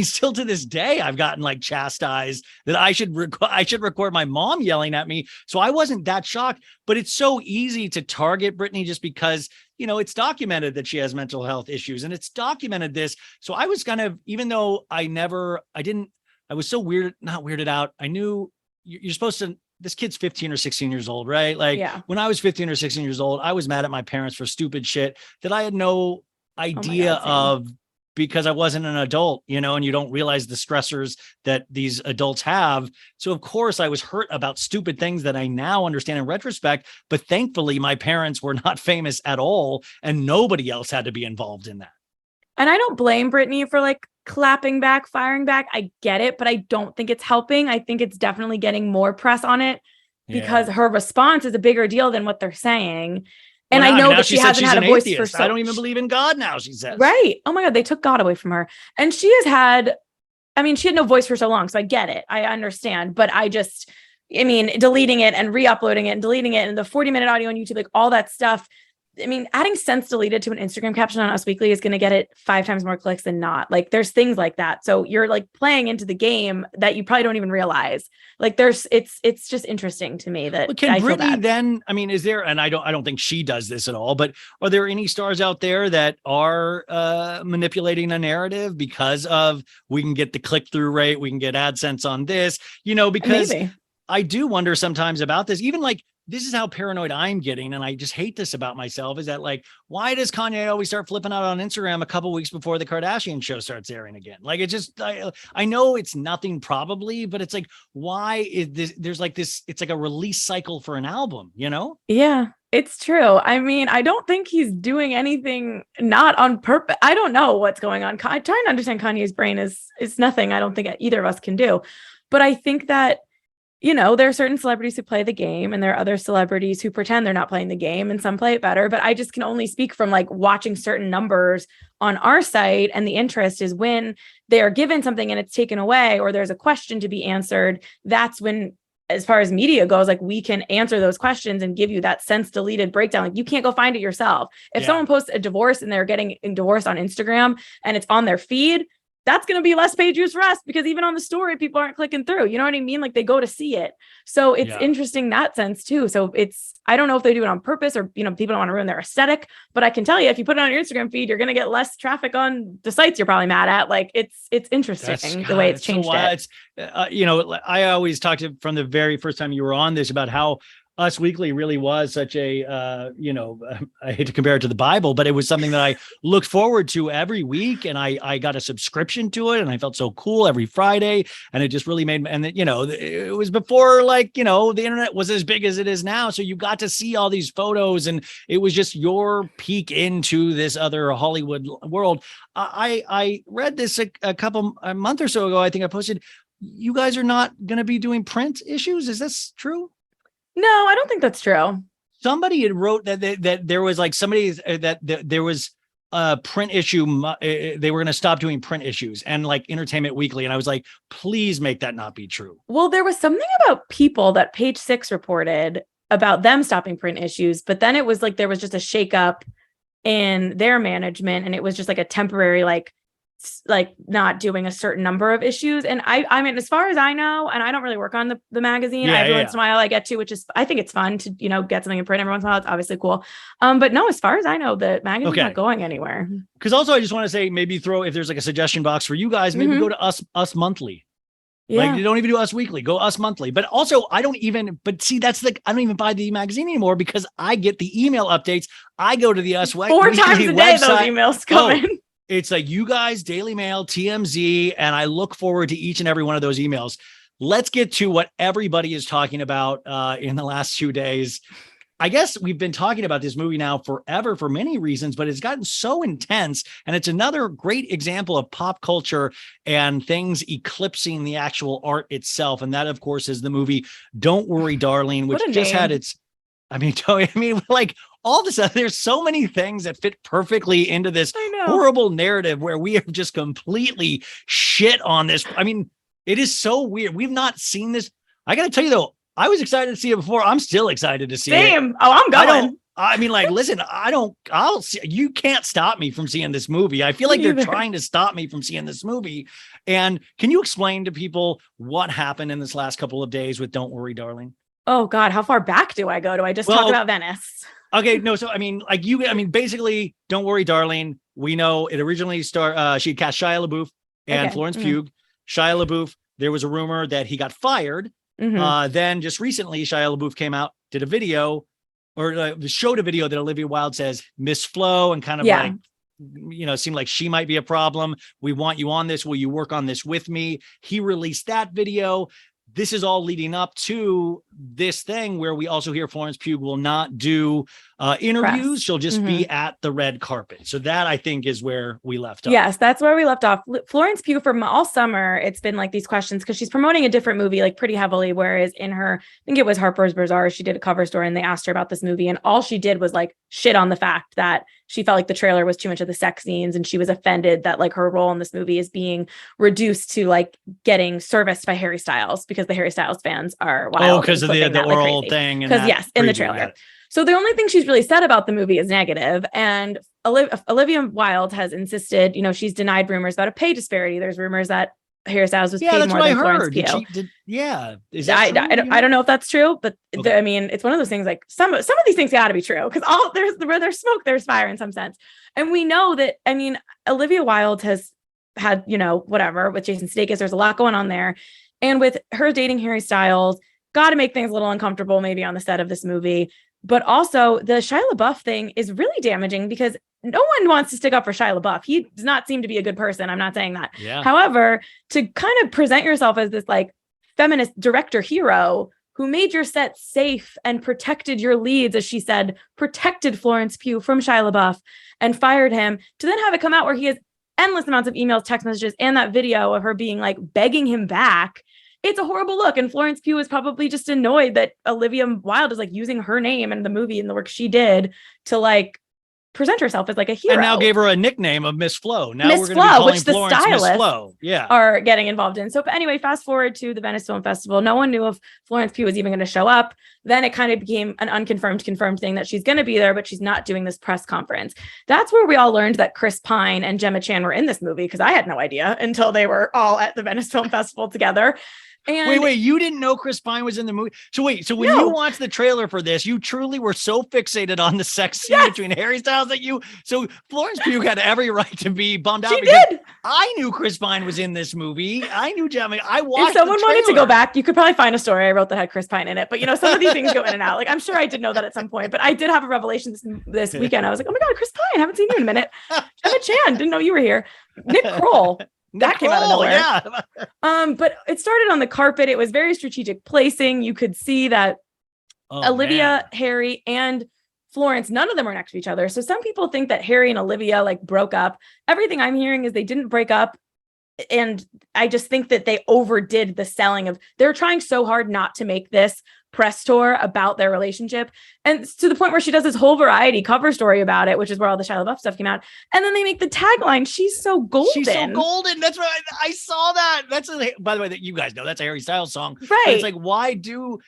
S1: still to this day, I've gotten like chastised that I should record my mom yelling at me. So I wasn't that shocked, but it's so easy to target Britney just because, it's documented that she has mental health issues and it's documented this. So I was kind of, even though I was so not weirded out. I knew you're supposed to, this kid's 15 or 16 years old, right? Like when I was 15 or 16 years old, I was mad at my parents for stupid shit that I had no idea of because I wasn't an adult, and you don't realize the stressors that these adults have. So of course I was hurt about stupid things that I now understand in retrospect, but thankfully my parents were not famous at all and nobody else had to be involved in that.
S2: And I don't blame Brittany for like clapping back, firing back. I get it, but I don't think it's helping. I think it's definitely getting more press on it because her response is a bigger deal than what they're saying. And I know that she hasn't had a voice for
S1: I don't even believe in God now, she says.
S2: Right. Oh my God, they took God away from her. And she had no voice for so long. So I get it. I understand. But deleting it and re-uploading it and deleting it and the 40-minute audio on YouTube, like all that stuff. Adding "since deleted" to an Instagram caption on Us Weekly is going to get it 5 times more clicks than not. Like there's things like that. So you're like playing into the game that you probably don't even realize. Like it's just interesting to me that
S1: can Brittany then, is there, and I don't think she does this at all, but are there any stars out there that are manipulating a narrative because of we can get the click-through rate, we can get AdSense on this, because maybe. I do wonder sometimes about this, even like, this is how paranoid I'm getting. And I just hate this about myself is that like, why does Kanye always start flipping out on Instagram a couple weeks before the Kardashian show starts airing again? Like, it just, I know it's nothing probably, but it's like, why is this, there's like this, it's like a release cycle for an album,
S2: Yeah, it's true. I don't think he's doing anything not on purpose. I don't know what's going on. Trying to understand Kanye's brain is nothing I don't think either of us can do. But I think that, there are certain celebrities who play the game and there are other celebrities who pretend they're not playing the game and some play it better. But I just can only speak from like watching certain numbers on our site. And the interest is when they are given something and it's taken away or there's a question to be answered. That's when, as far as media goes, like we can answer those questions and give you that since deleted breakdown. Like you can't go find it yourself. If someone posts a divorce and they're getting divorced on Instagram and it's on their feed, that's going to be less page views for us because even on the story, people aren't clicking through. You know what I mean? Like they go to see it. So it's interesting in that sense too. So I don't know if they do it on purpose or, people don't want to ruin their aesthetic, but I can tell you, if you put it on your Instagram feed, you're going to get less traffic on the sites you're probably mad at. Like it's interesting the way it's changed it.
S1: I always talked to from the very first time you were on this about how Us Weekly really was such a, I hate to compare it to the Bible, but it was something that I looked forward to every week. And I got a subscription to it and I felt so cool every Friday. And it just really made, and it was before the internet was as big as it is now. So you got to see all these photos and it was just your peek into this other Hollywood world. I read this a month or so ago. I think I posted, you guys are not going to be doing print issues. Is this true?
S2: No, I don't think that's true.
S1: Somebody had wrote that there was like somebody that there was a print issue. They were going to stop doing print issues and like Entertainment Weekly. And I was like, please make that not be true.
S2: Well, there was something about People that Page Six reported about them stopping print issues, but then it was like there was just a shakeup in their management, and it was just like a temporary like not doing a certain number of issues. And I mean, as far as I know, and I don't really work on the magazine, every once in a while I get to, which is, I think it's fun to, get something in print every once in a while. It's obviously cool. But no, as far as I know, the magazine's not going anywhere.
S1: Because also I just want to say, maybe if there's like a suggestion box for you guys, maybe go to Us Monthly. Yeah. Like you don't even do Us Weekly, go Us Monthly. But also I don't even buy the magazine anymore because I get the email updates. I go to the Us Weekly
S2: 4 times a day, those emails come in.
S1: It's like you guys, Daily Mail, TMZ, and I look forward to each and every one of those emails. Let's get to what everybody is talking about in the last 2 days. I guess we've been talking about this movie now forever for many reasons, but it's gotten so intense. And it's another great example of pop culture and things eclipsing the actual art itself. And that, of course, is the movie Don't Worry, Darling, which just had its, like all this, there's so many things that fit perfectly into this horrible narrative where we have just completely shit on this. I mean, it is so weird. We've not seen this. I got to tell you though, I was excited to see it before. I'm still excited to see it.
S2: Same. Oh, I'm going.
S1: Listen, you can't stop me from seeing this movie. I feel like they're trying to stop me from seeing this movie. And can you explain to people what happened in this last couple of days with Don't Worry, Darling?
S2: Oh God, how far back do I go? Do I just talk about Venice?
S1: Okay, no. So basically, Don't Worry, Darling. We know it originally she cast Shia LaBeouf and Florence Pugh. Shia LaBeouf. There was a rumor that he got fired. Then just recently, Shia LaBeouf came out, did a video, or showed a video that Olivia Wilde says Miss Flo, and kind of like seemed like she might be a problem. We want you on this. Will you work on this with me? He released that video. This is all leading up to this thing where we also hear Florence Pugh will not do interviews.
S2: Press.
S1: She'll just be at the red carpet. So that, I think, is where we left off.
S2: Yes, that's where we left off. Florence Pugh, for all summer, it's been like these questions because she's promoting a different movie like pretty heavily. Whereas in her, I think it was Harper's Bazaar, she did a cover story and they asked her about this movie. And all she did was like shit on the fact that she felt like the trailer was too much of the sex scenes. And she was offended that like her role in this movie is being reduced to like getting serviced by Harry Styles because the Harry Styles fans are wild.
S1: Oh, because of the oral thing.
S2: Because yes, in the trailer. So the only thing she's really said about the movie is negative. And Olivia Wilde has insisted, she's denied rumors about a pay disparity. There's rumors that Harry Styles was paid more than Florence Pugh.
S1: Is that
S2: I don't know if that's true, but okay. It's one of those things like some of these things got to be true because where there's smoke, there's fire in some sense. And we know that, Olivia Wilde has had, whatever with Jason Sudeikis, there's a lot going on there. And with her dating Harry Styles, got to make things a little uncomfortable maybe on the set of this movie. But also the Shia LaBeouf thing is really damaging because no one wants to stick up for Shia LaBeouf. He does not seem to be a good person. I'm not saying that.
S1: Yeah.
S2: However, to kind of present yourself as this like feminist director hero who made your set safe and protected your leads, as she said, protected Florence Pugh from Shia LaBeouf and fired him, to then have it come out where he has endless amounts of emails, text messages, and that video of her being like begging him back. It's a horrible look. And Florence Pugh is probably just annoyed that Olivia Wilde is like using her name and the movie and the work she did to like present herself as like a hero.
S1: And now gave her a nickname of Miss Flo. Now
S2: Miss
S1: we're going to be calling
S2: which the
S1: Florence
S2: stylists
S1: Miss Flo. Yeah.
S2: Are getting involved in. So but anyway, fast forward to the Venice Film Festival. No one knew if Florence Pugh was even going to show up. Then it kind of became an confirmed thing that she's going to be there, but she's not doing this press conference. That's where we all learned that Chris Pine and Gemma Chan were in this movie because I had no idea until they were all at the Venice Film Festival together. And
S1: wait, you didn't know Chris Pine was in the movie? So when you watched the trailer for this, you truly were so fixated on the sex scene between Harry Styles so Florence Pugh had every right to be bummed out.
S2: She did.
S1: I knew Chris Pine was in this movie. I knew Gemma. I watched.
S2: If someone wanted to go back, you could probably find a story I wrote that had Chris Pine in it. But some of these things go in and out. Like I'm sure I did know that at some point, but I did have a revelation this weekend. I was like, oh my God, Chris Pine, haven't seen you in a minute. Gemma Chan, didn't know you were here. Nick Kroll. That came out of nowhere.
S1: Yeah.
S2: But it started on the carpet. It was very strategic placing. You could see that Olivia, Harry, and Florence, none of them are next to each other. So some people think that Harry and Olivia like broke up. Everything I'm hearing is they didn't break up. And I just think that they overdid the selling of, they're trying so hard not to make this press tour about their relationship. And it's to the point where she does this whole Variety cover story about it, which is where all the Shia LaBeouf stuff came out. And then they make the tagline, she's so golden.
S1: She's so golden. That's right. I saw that. By the way, that you guys know, that's a Harry Styles song.
S2: Right.
S1: But it's like, why do,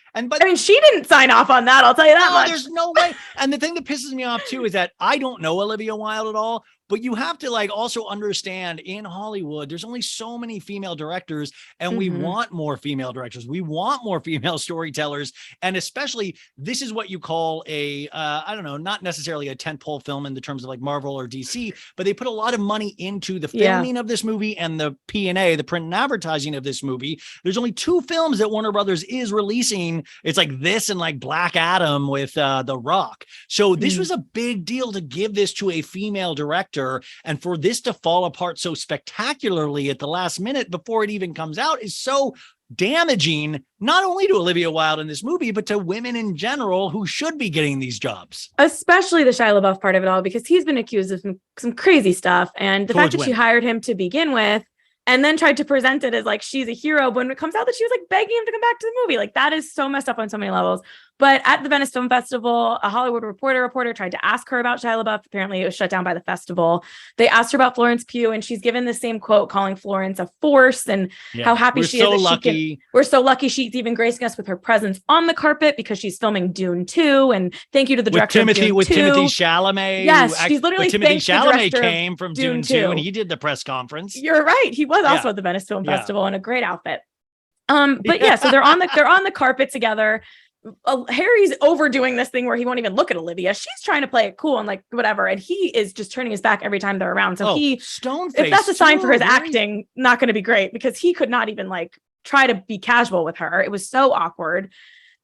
S2: she didn't sign off on that. I'll tell you that much.
S1: There's no way. And the thing that pisses me off too, is that I don't know Olivia Wilde at all. But you have to like also understand in Hollywood, there's only so many female directors and we want more female directors. We want more female storytellers. And especially this is what you call a, I don't know, not necessarily a tentpole film in the terms of like Marvel or DC, but they put a lot of money into the filming of this movie and the P&A, the print and advertising of this movie. There's only 2 films that Warner Brothers is releasing. It's like this and like Black Adam with The Rock. So this was a big deal to give this to a female director. And for this to fall apart so spectacularly at the last minute before it even comes out is so damaging, not only to Olivia Wilde in this movie, but to women in general who should be getting these jobs. Especially
S2: the Shia LaBeouf part of it all, because he's been accused of some crazy stuff. And the fact that she hired him to begin with and then tried to present it as like she's a hero when it comes out that she was like begging him to come back to the movie. Like that is so messed up on so many levels. But at the Venice Film Festival, a Hollywood reporter tried to ask her about Shia LaBeouf. Apparently it was shut down by the festival. They asked her about Florence Pugh and she's given the same quote calling Florence a force and how happy she is. We're so lucky she's even gracing us with her presence on the carpet because she's filming Dune 2. And thank you to the director
S1: Timothy Chalamet.
S2: Yes, she's literally
S1: Timothy Chalamet came from Dune 2 and he did the press conference.
S2: You're right. He was also at the Venice Film Festival in a great outfit. But yeah, so they're on the carpet together. Harry's overdoing this thing where he won't even look at Olivia. She's trying to play it cool and like whatever, and he is just turning his back every time they're around. So if that's a sign for his acting, not going to be great because he could not even like try to be casual with her. It was so awkward.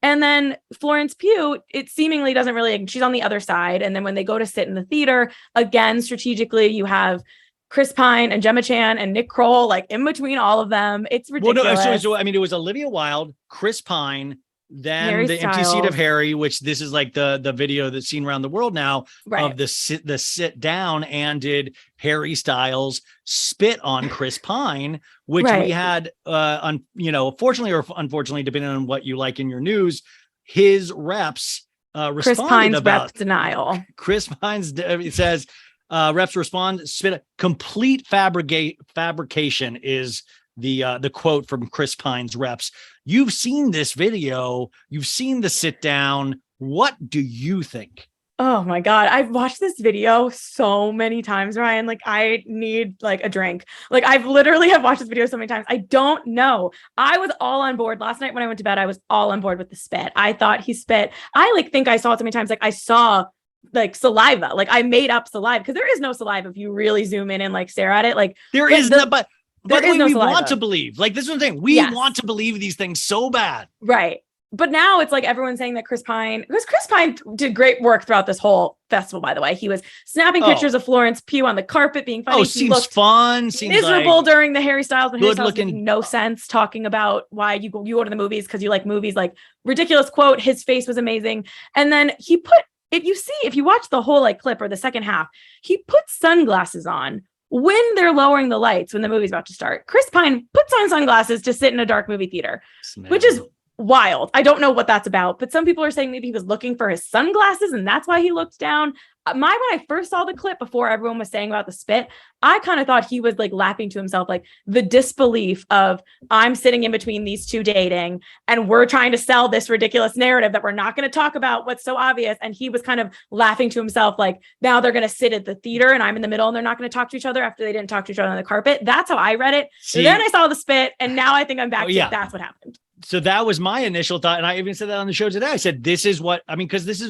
S2: And then Florence Pugh, it seemingly doesn't really, she's on the other side. And then when they go to sit in the theater, again, strategically, you have Chris Pine and Gemma Chan and Nick Kroll, like in between all of them. It's ridiculous.
S1: Well, no, so I mean, it was Olivia Wilde, Chris Pine, then
S2: Harry
S1: the
S2: Styles.
S1: empty seat of Harry, which this is like the video that's seen around the world now of the sit down, and did Harry Styles spit on Chris Pine, which we had, fortunately or unfortunately, depending on what you like in your news, his reps responded
S2: Chris Pine's
S1: about
S2: rep denial.
S1: Chris Pine's it says reps respond spit complete fabrication is the quote from Chris Pine's reps. You've seen this video. You've seen the sit down. What do you think?
S2: Oh my God. I've watched this video so many times, Ryan. Like I need like a drink. Like I've literally have watched this video so many times. I don't know. I was all on board last night when I went to bed. I was all on board with the spit. I thought he spit. I like think I saw it so many times. Like I saw like saliva. Like I made up saliva because there is no saliva if you really zoom in and like stare at it. Like
S1: there is no, but we
S2: saliva.
S1: want to believe. Like this is what I'm saying. We want to believe these things so bad.
S2: Right. But now it's like everyone's saying that Chris Pine did great work throughout this whole festival, by the way. He was snapping pictures of Florence Pugh on the carpet being funny.
S1: Seems fun. Seems
S2: miserable
S1: like
S2: during the Harry Styles when Harry Styles
S1: looking.
S2: No sense talking about why you go to the movies because you like movies. Like ridiculous quote. His face was amazing. And then he put, if you watch the whole like clip or the second half, he put sunglasses on when they're lowering the lights when the movie's about to start. Chris Pine puts on sunglasses to sit in a dark movie theater, which is wild. I don't know what that's about, but some people are saying maybe he was looking for his sunglasses and that's why he looked down. When I first saw the clip before everyone was saying about the spit, I kind of thought he was like laughing to himself, like the disbelief of I'm sitting in between these two dating and we're trying to sell this ridiculous narrative that we're not going to talk about what's so obvious. And he was kind of laughing to himself, like now they're going to sit at the theater and I'm in the middle and they're not going to talk to each other after they didn't talk to each other on the carpet. That's how I read it. Then I saw the spit and now I think I'm back to that's what happened.
S1: So that was my initial thought. And I even said that on the show today. I said, this is what, I mean, because this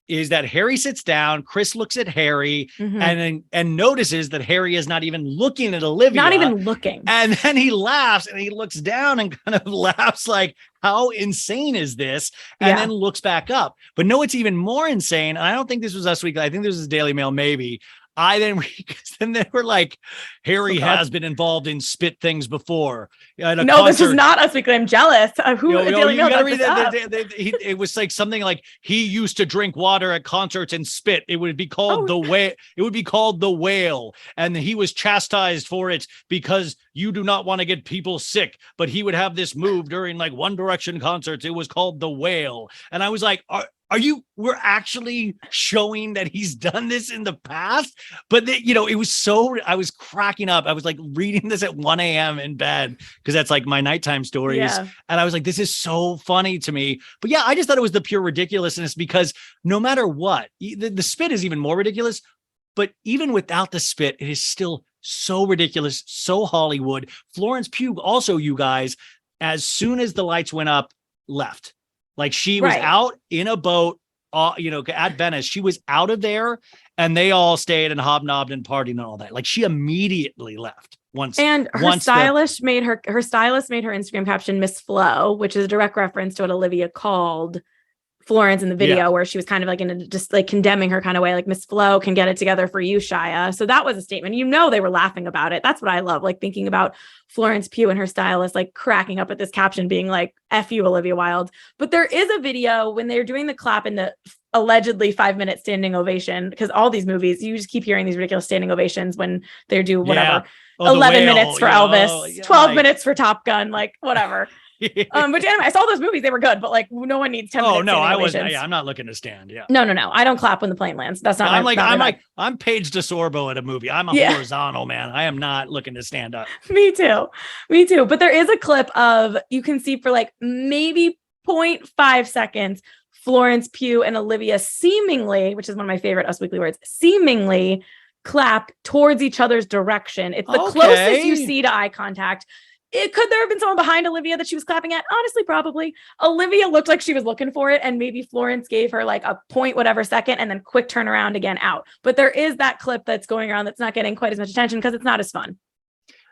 S1: is that Harry sits down, Chris looks at Harry and notices that Harry is not even looking at Olivia.
S2: Not even looking.
S1: And then he laughs and he looks down and kind of laughs like, how insane is this? And then looks back up. But no, it's even more insane. And I don't think this was Us Weekly. I think this was Daily Mail, maybe. Then they were like, Harry has been involved in spit things before.
S2: This is not Us Weekly. I'm jealous.
S1: It was like something like he used to drink water at concerts and spit. It would be called the whale. It would be called the whale, and he was chastised for it because you do not want to get people sick. But he would have this move during like One Direction concerts. It was called the whale, and I was like, we're actually showing that he's done this in the past, but it was I was cracking up. I was like reading this at 1 a.m. in bed because that's like my nighttime stories. Yeah. And I was like, this is so funny to me. But yeah, I just thought it was the pure ridiculousness because no matter what, the spit is even more ridiculous, but even without the spit, it is still so ridiculous, so Hollywood. Florence Pugh also, you guys, as soon as the lights went up, left. Like she was out in a boat, at Venice. She was out of there and they all stayed and hobnobbed and partied and all that. Like she immediately left
S2: her stylist made her Instagram caption Miss Flo, which is a direct reference to what Olivia called Florence in the video where she was kind of like in a, just like condemning her kind of way, like Miss Flo can get it together for you, Shia. So that was a statement. They were laughing about it. That's what I love, like thinking about Florence Pugh and her stylist, like cracking up at this caption being like, F you, Olivia Wilde. But there is a video when they're doing the clap in the allegedly 5-minute standing ovation, because all these movies, you just keep hearing these ridiculous standing ovations when they do whatever. 11 minutes for Elvis, 12 minutes for Top Gun, like whatever. But anyway, I saw those movies. They were good, but like no one needs 10 minutes. Oh no, I wasn't. Yeah,
S1: I'm not looking to stand. Yeah.
S2: No. I don't clap when the plane lands. That's not.
S1: I'm Paige DeSorbo at a movie. I'm a horizontal man. I am not looking to stand up.
S2: Me too. But there is a clip of, you can see for like maybe 0.5 seconds, Florence Pugh and Olivia seemingly, which is one of my favorite Us Weekly words, seemingly clap towards each other's direction. It's the closest you see to eye contact. Could there have been someone behind Olivia that she was clapping at? Honestly, probably. Olivia looked like she was looking for it, and maybe Florence gave her like a point whatever second and then quick turnaround again out. But there is that clip that's going around that's not getting quite as much attention because it's not as fun.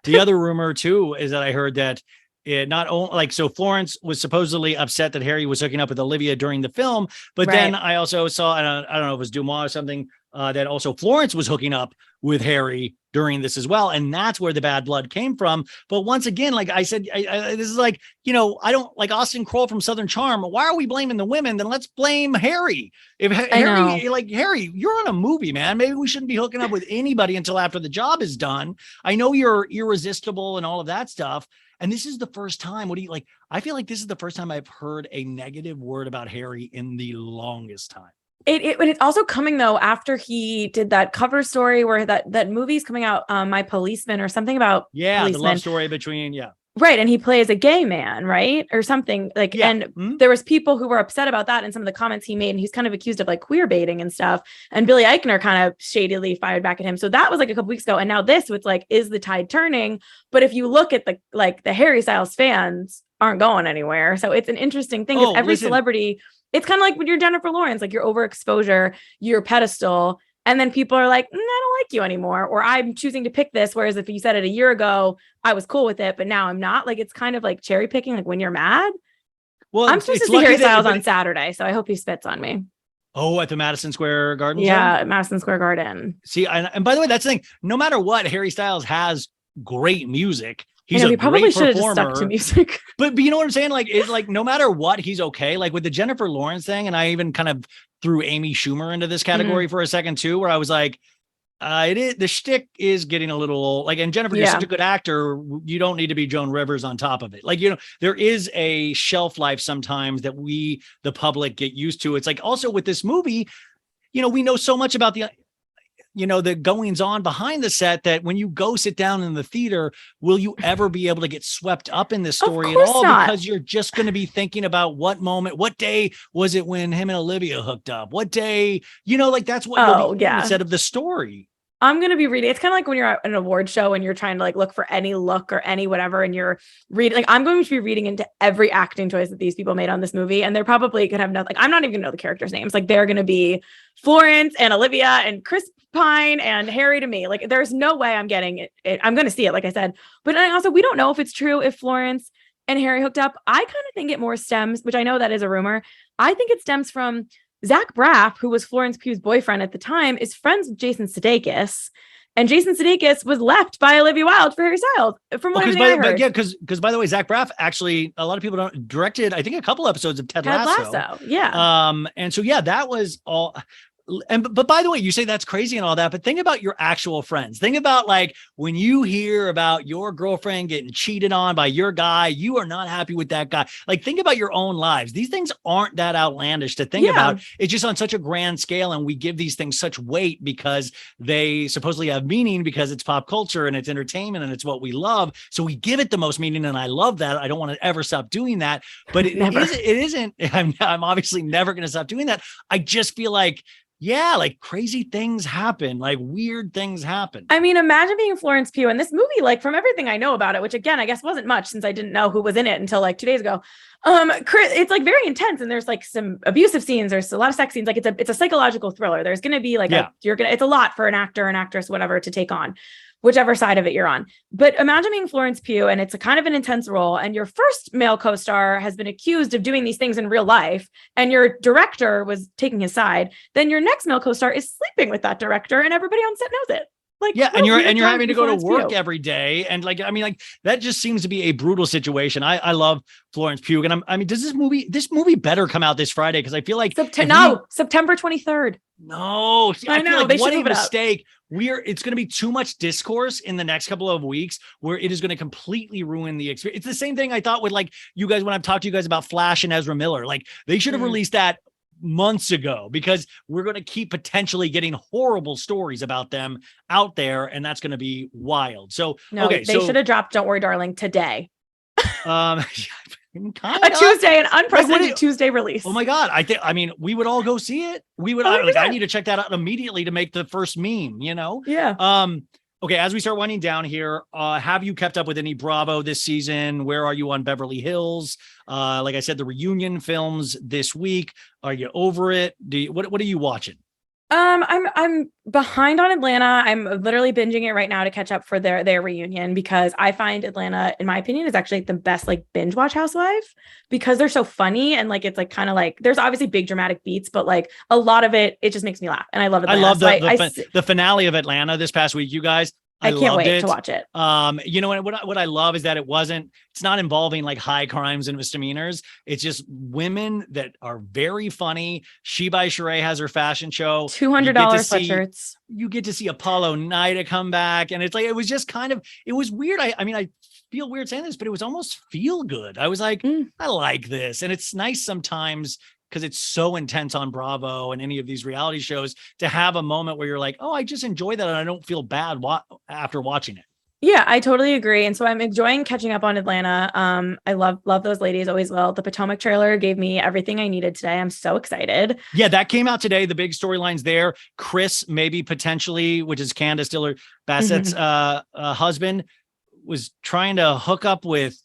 S1: The other rumor too is that I heard that not only like, so Florence was supposedly upset that Harry was hooking up with Olivia during the film, but then I also saw, I don't know if it was Dumas or something, that also Florence was hooking up with Harry during this as well. And that's where the bad blood came from. But once again, like I said, this is like, you know, I don't like Austin Kroll from Southern Charm. Why are we blaming the women? Then let's blame Harry. If Harry, like Harry, you're on a movie, man. Maybe we shouldn't be hooking up with anybody until after the job is done. I know you're irresistible and all of that stuff. And this is the first time, what do you like? I feel like this is the first time I've heard a negative word about Harry in the longest time.
S2: It's also coming though after he did that cover story where that movie's coming out, My Policeman or something about
S1: policemen. The love story between
S2: right, and he plays a gay man, right, or something like. And there was people who were upset about that and some of the comments he made, and he's kind of accused of like queer baiting and stuff. And Billy Eichner kind of shadily fired back at him. So that was like a couple weeks ago, and now this with like, is the tide turning? But if you look at the Harry Styles fans aren't going anywhere, so it's an interesting thing because every celebrity. It's kind of like when you're Jennifer Lawrence, like your overexposure, your pedestal, and then people are like, I don't like you anymore, or I'm choosing to pick this. Whereas if you said it a year ago, I was cool with it, but now I'm not. Like, it's kind of like cherry picking, like when you're mad. Well, I'm supposed to see Harry Styles on Saturday, so I hope he spits on me.
S1: Oh, at the Madison Square Garden?
S2: Yeah, at Madison Square Garden.
S1: See, and by the way, that's the thing. No matter what, Harry Styles has great music.
S2: He probably should have just stuck to music.
S1: But you know what I'm saying? Like, it's like no matter what, he's okay. Like with the Jennifer Lawrence thing, and I even kind of threw Amy Schumer into this category for a second too, where I was like, the shtick is getting a little like, and Jennifer, you're such a good actor. You don't need to be Joan Rivers on top of it. Like, you know, there is a shelf life sometimes that we, the public, get used to. It's like also with this movie, you know, we know so much about the goings on behind the set that when you go sit down in the theater, will you ever be able to get swept up in this story at all?
S2: Not.
S1: Because you're just going to be thinking about what moment, what day was it when him and Olivia hooked up? What day, like that's what instead of the story.
S2: I'm going to be reading. It's kind of like when you're at an award show and you're trying to like look for any look or any whatever. And you're reading, like, I'm going to be reading into every acting choice that these people made on this movie. And they're probably could have nothing. Like, I'm not even going to know the characters' names. Like, they're going to be Florence and Olivia and Chris Pine and Harry to me. Like, there's no way I'm getting it. I'm going to see it, like I said. But also, we don't know if it's true if Florence and Harry hooked up. I kind of think it more stems, which I know that is a rumor. I think it stems from Zach Braff, who was Florence Pugh's boyfriend at the time, is friends with Jason Sudeikis. And Jason Sudeikis was left by Olivia Wilde for Harry Styles. From what I heard.
S1: Because by the way, Zach Braff actually, a lot of people don't directed, I think, a couple episodes of Ted Lasso.
S2: Yeah.
S1: And so, that was all. But by the way, you say that's crazy and all that, but think about your actual friends. Think about like when you hear about your girlfriend getting cheated on by your guy, you are not happy with that guy. Like, think about your own lives. These things aren't that outlandish to think about. It's just on such a grand scale. And we give these things such weight because they supposedly have meaning because it's pop culture and it's entertainment and it's what we love. So we give it the most meaning. And I love that. I don't want to ever stop doing that, but it isn't. I'm obviously never going to stop doing that. I just feel like, like crazy things happen, like weird things happen.
S2: I mean, imagine being Florence Pugh in this movie, like from everything I know about it, which again, I guess wasn't much since I didn't know who was in it until like 2 days ago. It's like very intense and there's like some abusive scenes. There's a lot of sex scenes. Like it's a psychological thriller. There's going to be like it's a lot for an actor, an actress, whatever to take on, whichever side of it you're on. But imagine being Florence Pugh and it's a kind of an intense role and your first male co-star has been accused of doing these things in real life and your director was taking his side. Then your next male co-star is sleeping with that director and everybody on set knows it. Like,
S1: and you're having to go to work every day. And like, I mean, like that just seems to be a brutal situation. I love Florence Pugh. And I mean, does this movie better come out this Friday? Cause I feel like
S2: September 23rd.
S1: No,
S2: I know.
S1: Like, what a mistake. It's going to be too much discourse in the next couple of weeks where it is going to completely ruin the experience. It's the same thing I thought with like you guys, when I've talked to you guys about Flash and Ezra Miller, like they should have released that months ago because we're going to keep potentially getting horrible stories about them out there. And that's going to be wild. So,
S2: they should have dropped Don't Worry, Darling today.
S1: A
S2: Tuesday, an unprecedented Tuesday release.
S1: Oh my God. I mean, we would all go see it. I need to check that out immediately to make the first meme,
S2: Yeah.
S1: Okay. As we start winding down here, have you kept up with any Bravo this season? Where are you on Beverly Hills? Like I said, the reunion films this week. Are you over it? What are you watching?
S2: I'm behind on Atlanta. I'm literally binging it right now to catch up for their reunion because I find Atlanta, in my opinion, is actually the best like binge watch Housewife because they're so funny and like it's like kind of like there's obviously big dramatic beats, but like a lot of it just makes me laugh and I love Atlanta.
S1: I love the finale of Atlanta this past week, you guys.
S2: I can't wait to watch it.
S1: You know what I love is that it's not involving like high crimes and misdemeanors. It's just women that are very funny. She by Sheree has her fashion show.
S2: $200 sweatshirts.
S1: You get to see Apollo Nida come back. And it's like, it was just it was weird. I mean, I feel weird saying this, but it was almost feel good. I was like, I like this. And it's nice sometimes because it's so intense on Bravo and any of these reality shows to have a moment where you're like, oh, I just enjoy that. And I don't feel bad after watching it.
S2: Yeah, I totally agree. And so I'm enjoying catching up on Atlanta. I love those ladies, always will. The Potomac trailer gave me everything I needed today. I'm so excited.
S1: Yeah, that came out today. The big storylines there. Chris, maybe potentially, which is Candace Diller Bassett's husband, was trying to hook up with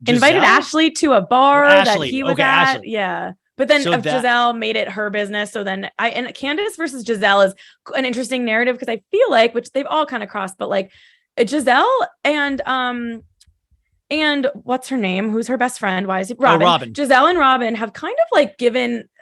S1: Giselle.
S2: Invited Ashley to a bar that he was at.
S1: Ashley.
S2: Yeah. But then Giselle made it her business. So then and Candace versus Giselle is an interesting narrative because I feel like, which they've all kind of crossed, but like Giselle and what's her name? Who's her best friend? Why is it Robin?
S1: Robin.
S2: Giselle and Robin have kind of like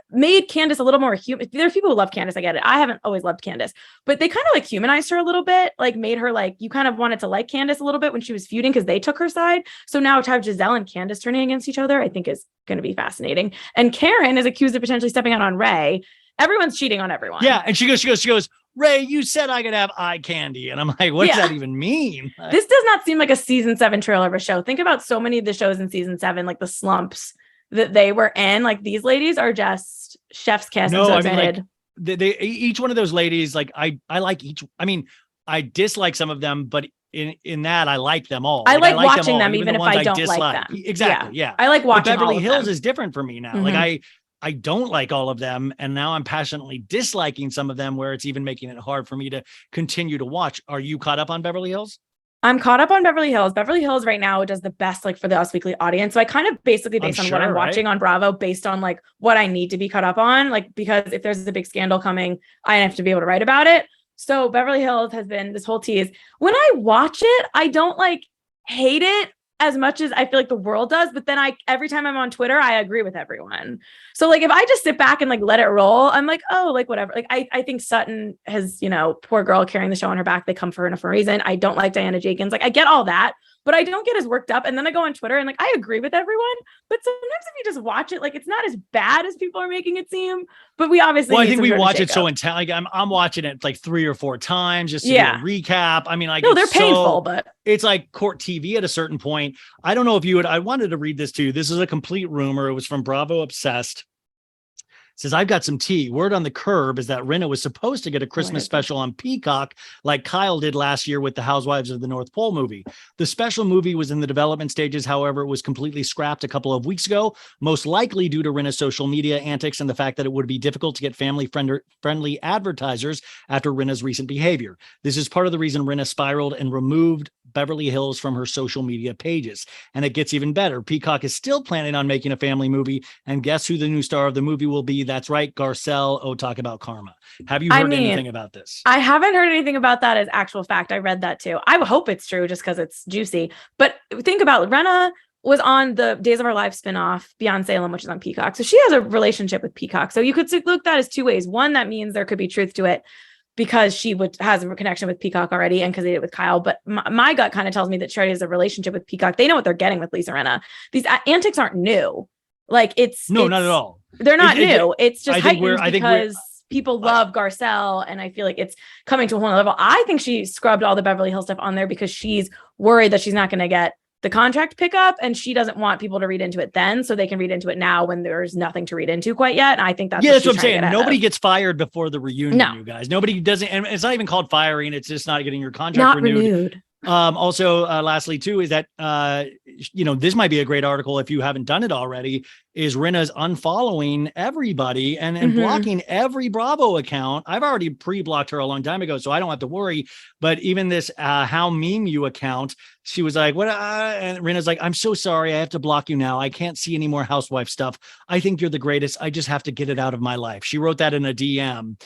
S2: made Candace a little more human. There are people who love Candace. I get it. I haven't always loved Candace, but they kind of like humanized her a little bit, like made her like, you kind of wanted to like Candace a little bit when she was feuding because they took her side. So now to have Giselle and Candace turning against each other, I think is going to be fascinating. And Karen is accused of potentially stepping out on Ray. Everyone's cheating on everyone.
S1: Yeah. And she goes, Ray, you said I could have eye candy. And I'm like, what does that even mean?
S2: This does not seem like a season 7 trailer of a show. Think about so many of the shows in season 7, like the slumps that they were in. Like these ladies are just chef's kiss. No, I'm so excited.
S1: Mean, like, each one of those ladies, like I like each. I mean, I dislike some of them, but in that I like them all.
S2: I like watching them even if I don't like them.
S1: Exactly. Yeah.
S2: I like watching.
S1: But Beverly
S2: all of
S1: Hills
S2: them.
S1: is different for me now. Mm-hmm. Like I don't like all of them. And now I'm passionately disliking some of them where it's even making it hard for me to continue to watch. Are you caught up on Beverly Hills?
S2: I'm caught up on Beverly Hills. Beverly Hills right now does the best like for the Us Weekly audience. So I kind of basically based on what I'm watching on Bravo, based on like what I need to be caught up on, like because if there's a big scandal coming, I have to be able to write about it. So Beverly Hills has been this whole tease. When I watch it, I don't like hate it as much as I feel like the world does, but then every time I'm on Twitter, I agree with everyone. So like if I just sit back and like let it roll, I'm like, oh, like whatever. Like I think Sutton has, poor girl carrying the show on her back. They come for her for a reason. I don't like Diana Jenkins. Like I get all that, but I don't get as worked up. And then I go on Twitter and like I agree with everyone. But sometimes if you just watch it, like it's not as bad as people are making it seem. But we obviously
S1: I think we watch it so intense. Like I'm watching it like 3 or 4 times just to do a recap. I mean, like no,
S2: they're painful, but
S1: it's like court TV at a certain point. I don't know if you would. I wanted to read this to you. This is a complete rumor. It was from Bravo Obsessed. Says, I've got some tea. Word on the curb is that Rinna was supposed to get a Christmas special on Peacock like Kyle did last year with the Housewives of the North Pole movie. The special movie was in the development stages. However, it was completely scrapped a couple of weeks ago, most likely due to Rinna's social media antics and the fact that it would be difficult to get family-friendly advertisers after Rinna's recent behavior. This is part of the reason Rinna spiraled and removed Beverly Hills from her social media pages. And it gets even better. Peacock is still planning on making a family movie. And guess who the new star of the movie will be? That's right, Garcelle. Oh, talk about karma. Have you heard anything about this?
S2: I haven't heard anything about that as actual fact. I read that too. I hope it's true just because it's juicy. But think about it. Rinna was on the Days of Our Lives spinoff, Beyond Salem, which is on Peacock. So she has a relationship with Peacock. So you could look that as 2 ways. One, that means there could be truth to it because she has a connection with Peacock already and because they did it with Kyle. But my gut kind of tells me that Sherry has a relationship with Peacock. They know what they're getting with Lisa Rinna. These antics aren't new. Like not
S1: at all.
S2: They're not new. It's just heightened because people love Garcelle. And I feel like it's coming to a whole nother level. I think she scrubbed all the Beverly Hills stuff on there because she's worried that she's not going to get the contract pickup and she doesn't want people to read into it then so they can read into it now when there's nothing to read into quite yet. And I think that's
S1: that's what I'm saying. Nobody gets fired before the reunion, you guys. Nobody doesn't, and it's not even called firing. It's just not getting your contract renewed Also, lastly, too, is that, this might be a great article if you haven't done it already, is Rinna's unfollowing everybody and blocking every Bravo account. I've already pre-blocked her a long time ago, so I don't have to worry. But even this How Meme You account, she was like, what? And Rinna's like, I'm so sorry. I have to block you now. I can't see any more housewife stuff. I think you're the greatest. I just have to get it out of my life. She wrote that in a DM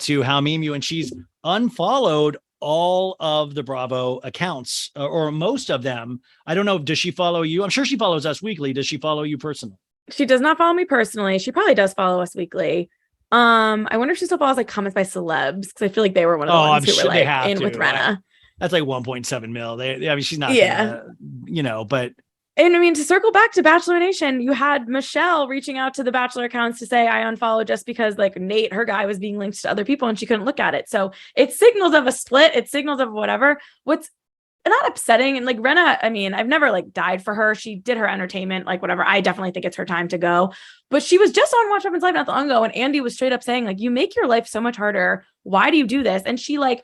S1: to How Meme You, and she's unfollowed all of the Bravo accounts, or most of them. I don't know. Does she follow you? I'm sure she follows us weekly. Does she follow you personally?
S2: She does not follow me personally. She probably does follow us weekly. I wonder if she still follows like comments by celebs, because I feel like they were one of the ones who were like in with Rinna.
S1: That's like 1.7 mil. I mean, she's not, but.
S2: And I mean, to circle back to Bachelor Nation, you had Michelle reaching out to the Bachelor accounts to say, I unfollowed just because like Nate, her guy, was being linked to other people and she couldn't look at it. So it signals of a split. It signals of whatever. What's not upsetting. And like Rinna, I mean, I've never like died for her. She did her entertainment, like whatever. I definitely think it's her time to go. But she was just on Watch What Happens Live not long ago. And Andy was straight up saying like, you make your life so much harder. Why do you do this? And she like,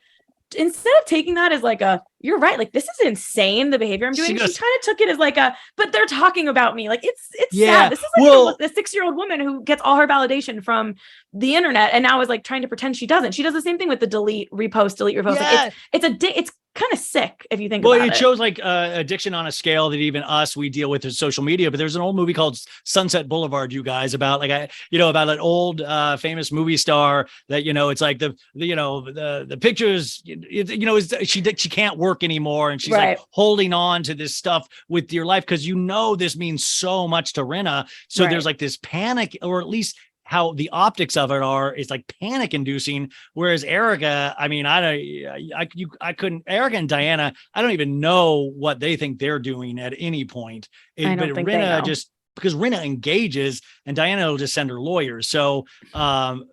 S2: instead of taking that as like you're right, like this is insane, the behavior I'm doing, she kind of took it as like but they're talking about me. Like it's sad. This is like the 6-year-old woman who gets all her validation from the internet and now is like trying to pretend she doesn't. She does the same thing with the delete, repost. Like, it's kind of sick if you think about it. Well,
S1: it shows like addiction on a scale that even we deal with in social media. But there's an old movie called Sunset Boulevard, you guys, about like about an old famous movie star that it's like the pictures she can't work anymore, and she's like holding on to this stuff with your life because this means so much to Rinna. So there's like this panic, or at least how the optics of it is like panic inducing. Whereas Erica, I mean, I couldn't, Erica and Diana, I don't even know what they think they're doing at any point. But Rinna just, because Rinna engages and Diana will just send her lawyers. So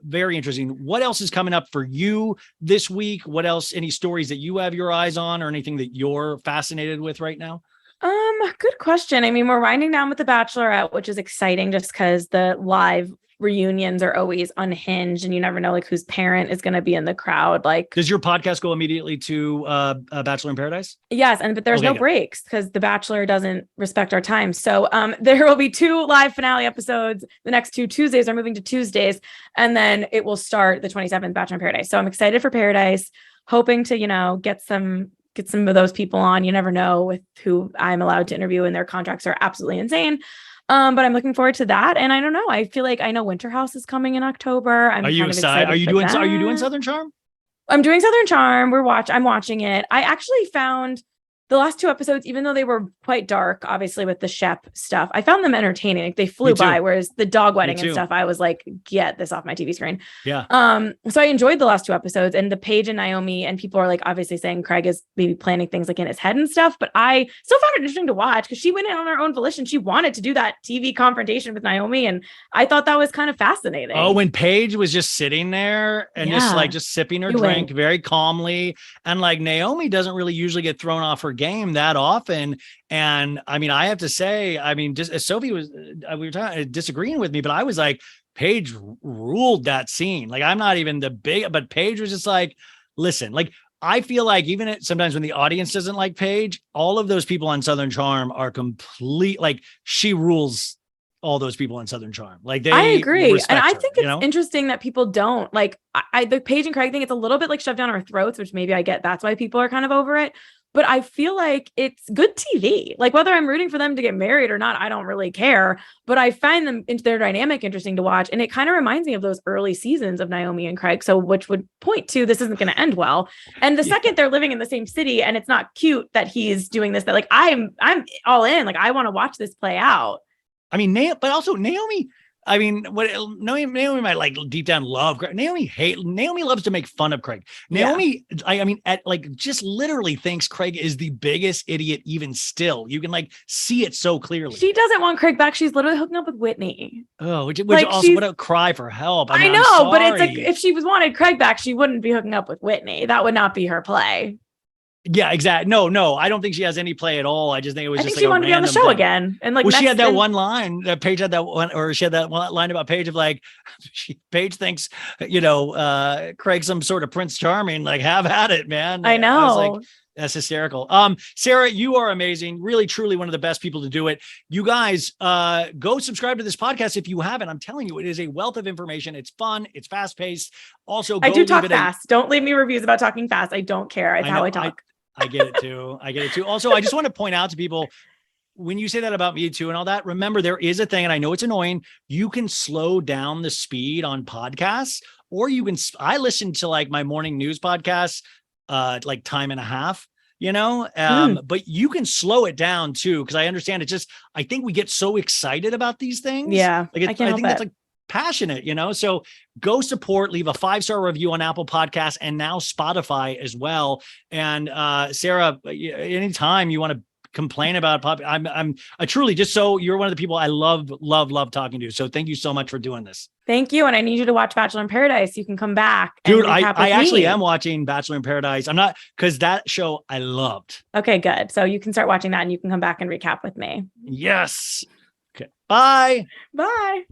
S1: very interesting. What else is coming up for you this week? What else, any stories that you have your eyes on or anything that you're fascinated with right now?
S2: Good question. I mean, we're winding down with The Bachelorette, which is exciting just because the live reunions are always unhinged and you never know like whose parent is going to be in the crowd. Like,
S1: does your podcast go immediately to Bachelor in Paradise?
S2: Yes, but there's no breaks because The Bachelor doesn't respect our time. So there will be 2 live finale episodes. The next 2 Tuesdays are moving to Tuesdays, and then it will start the 27th Bachelor in Paradise. So I'm excited for Paradise, hoping to get some of those people on. You never know with who I'm allowed to interview, and their contracts are absolutely insane. But I'm looking forward to that. And I don't know. I feel like I know Winter House is coming in October. Are you excited?
S1: Are you doing Southern Charm?
S2: I'm doing Southern Charm. I'm watching it. I actually found the last 2 episodes, even though they were quite dark, obviously with the Shep stuff, I found them entertaining. Like, they flew by, whereas the dog wedding and stuff, I was like, get this off my TV screen.
S1: Yeah.
S2: So I enjoyed the last 2 episodes, and the Paige and Naomi, and people are like obviously saying Craig is maybe planning things like in his head and stuff, but I still found it interesting to watch because she went in on her own volition. She wanted to do that TV confrontation with Naomi, and I thought that was kind of fascinating.
S1: Oh, when Paige was just sitting there and just sipping her drink very calmly, and like Naomi doesn't really usually get thrown off her game that often. And I mean, I have to say, I mean, just as Sophie was, we were disagreeing with me, but I was like, Paige ruled that scene. Like, I'm not even but Paige was just like, listen, like, I feel like even sometimes when the audience doesn't like Paige, all of those people on Southern Charm are complete, like, she rules all those people in Southern Charm. Like, I
S2: agree. And I think it's interesting that people don't like, the Paige and Craig thing, it's a little bit like shoved down our throats, which maybe I get, that's why people are kind of over it. But I feel like it's good TV. Like, whether I'm rooting for them to get married or not, I don't really care. But I find them into their dynamic interesting to watch. And it kind of reminds me of those early seasons of Naomi and Craig. So, which would point to this isn't going to end well. And the second they're living in the same city and it's not cute that he's doing this, that like, I'm all in. Like, I want to watch this play out.
S1: I mean, but also Naomi. I mean, what Naomi might like deep down love Craig. Naomi loves to make fun of Craig. Naomi, I mean, just literally thinks Craig is the biggest idiot. Even still, you can like see it so clearly.
S2: She doesn't want Craig back. She's literally hooking up with Whitney.
S1: Oh, which like also what a cry for help.
S2: I know, but it's like if she wanted Craig back, she wouldn't be hooking up with Whitney. That would not be her play.
S1: Yeah, exactly. No, I don't think she has any play at all. I just think it was just like
S2: she wanted to be on the show again. And like,
S1: she had that one line that Paige had that one, or she had that one line about Paige of like, Paige thinks, Craig's some sort of Prince Charming, like, have at it, man.
S2: I know.
S1: I was like, That's hysterical. Sarah, you are amazing. Really, truly one of the best people to do it. You guys, go subscribe to this podcast if you haven't. I'm telling you, it is a wealth of information. It's fun. It's fast paced. Also,
S2: I do talk fast. Don't leave me reviews about talking fast. I don't care. It's how I talk.
S1: I get it too. Also, I just want to point out to people, when you say that about me too and all that, remember there is a thing, and I know it's annoying. You can slow down the speed on podcasts, or you can, I listen to like my morning news podcasts, like time and a half, but you can slow it down too. Cause I understand it's just, I think we get so excited about these things.
S2: Yeah.
S1: Like I think that's like passionate, so go support, leave a 5-star review on Apple Podcasts and now Spotify as well. And Sarah, anytime you want to complain about pop, I'm truly just, so you're one of the people I love talking to. So thank you so much for doing this.
S2: Thank you. And I need you to watch Bachelor in Paradise. You can come back.
S1: Dude, I actually am watching Bachelor in Paradise. I'm not, because that show I loved.
S2: Okay, good. So you can start watching that and you can come back and recap with me.
S1: Yes. Okay. Bye.
S2: Bye.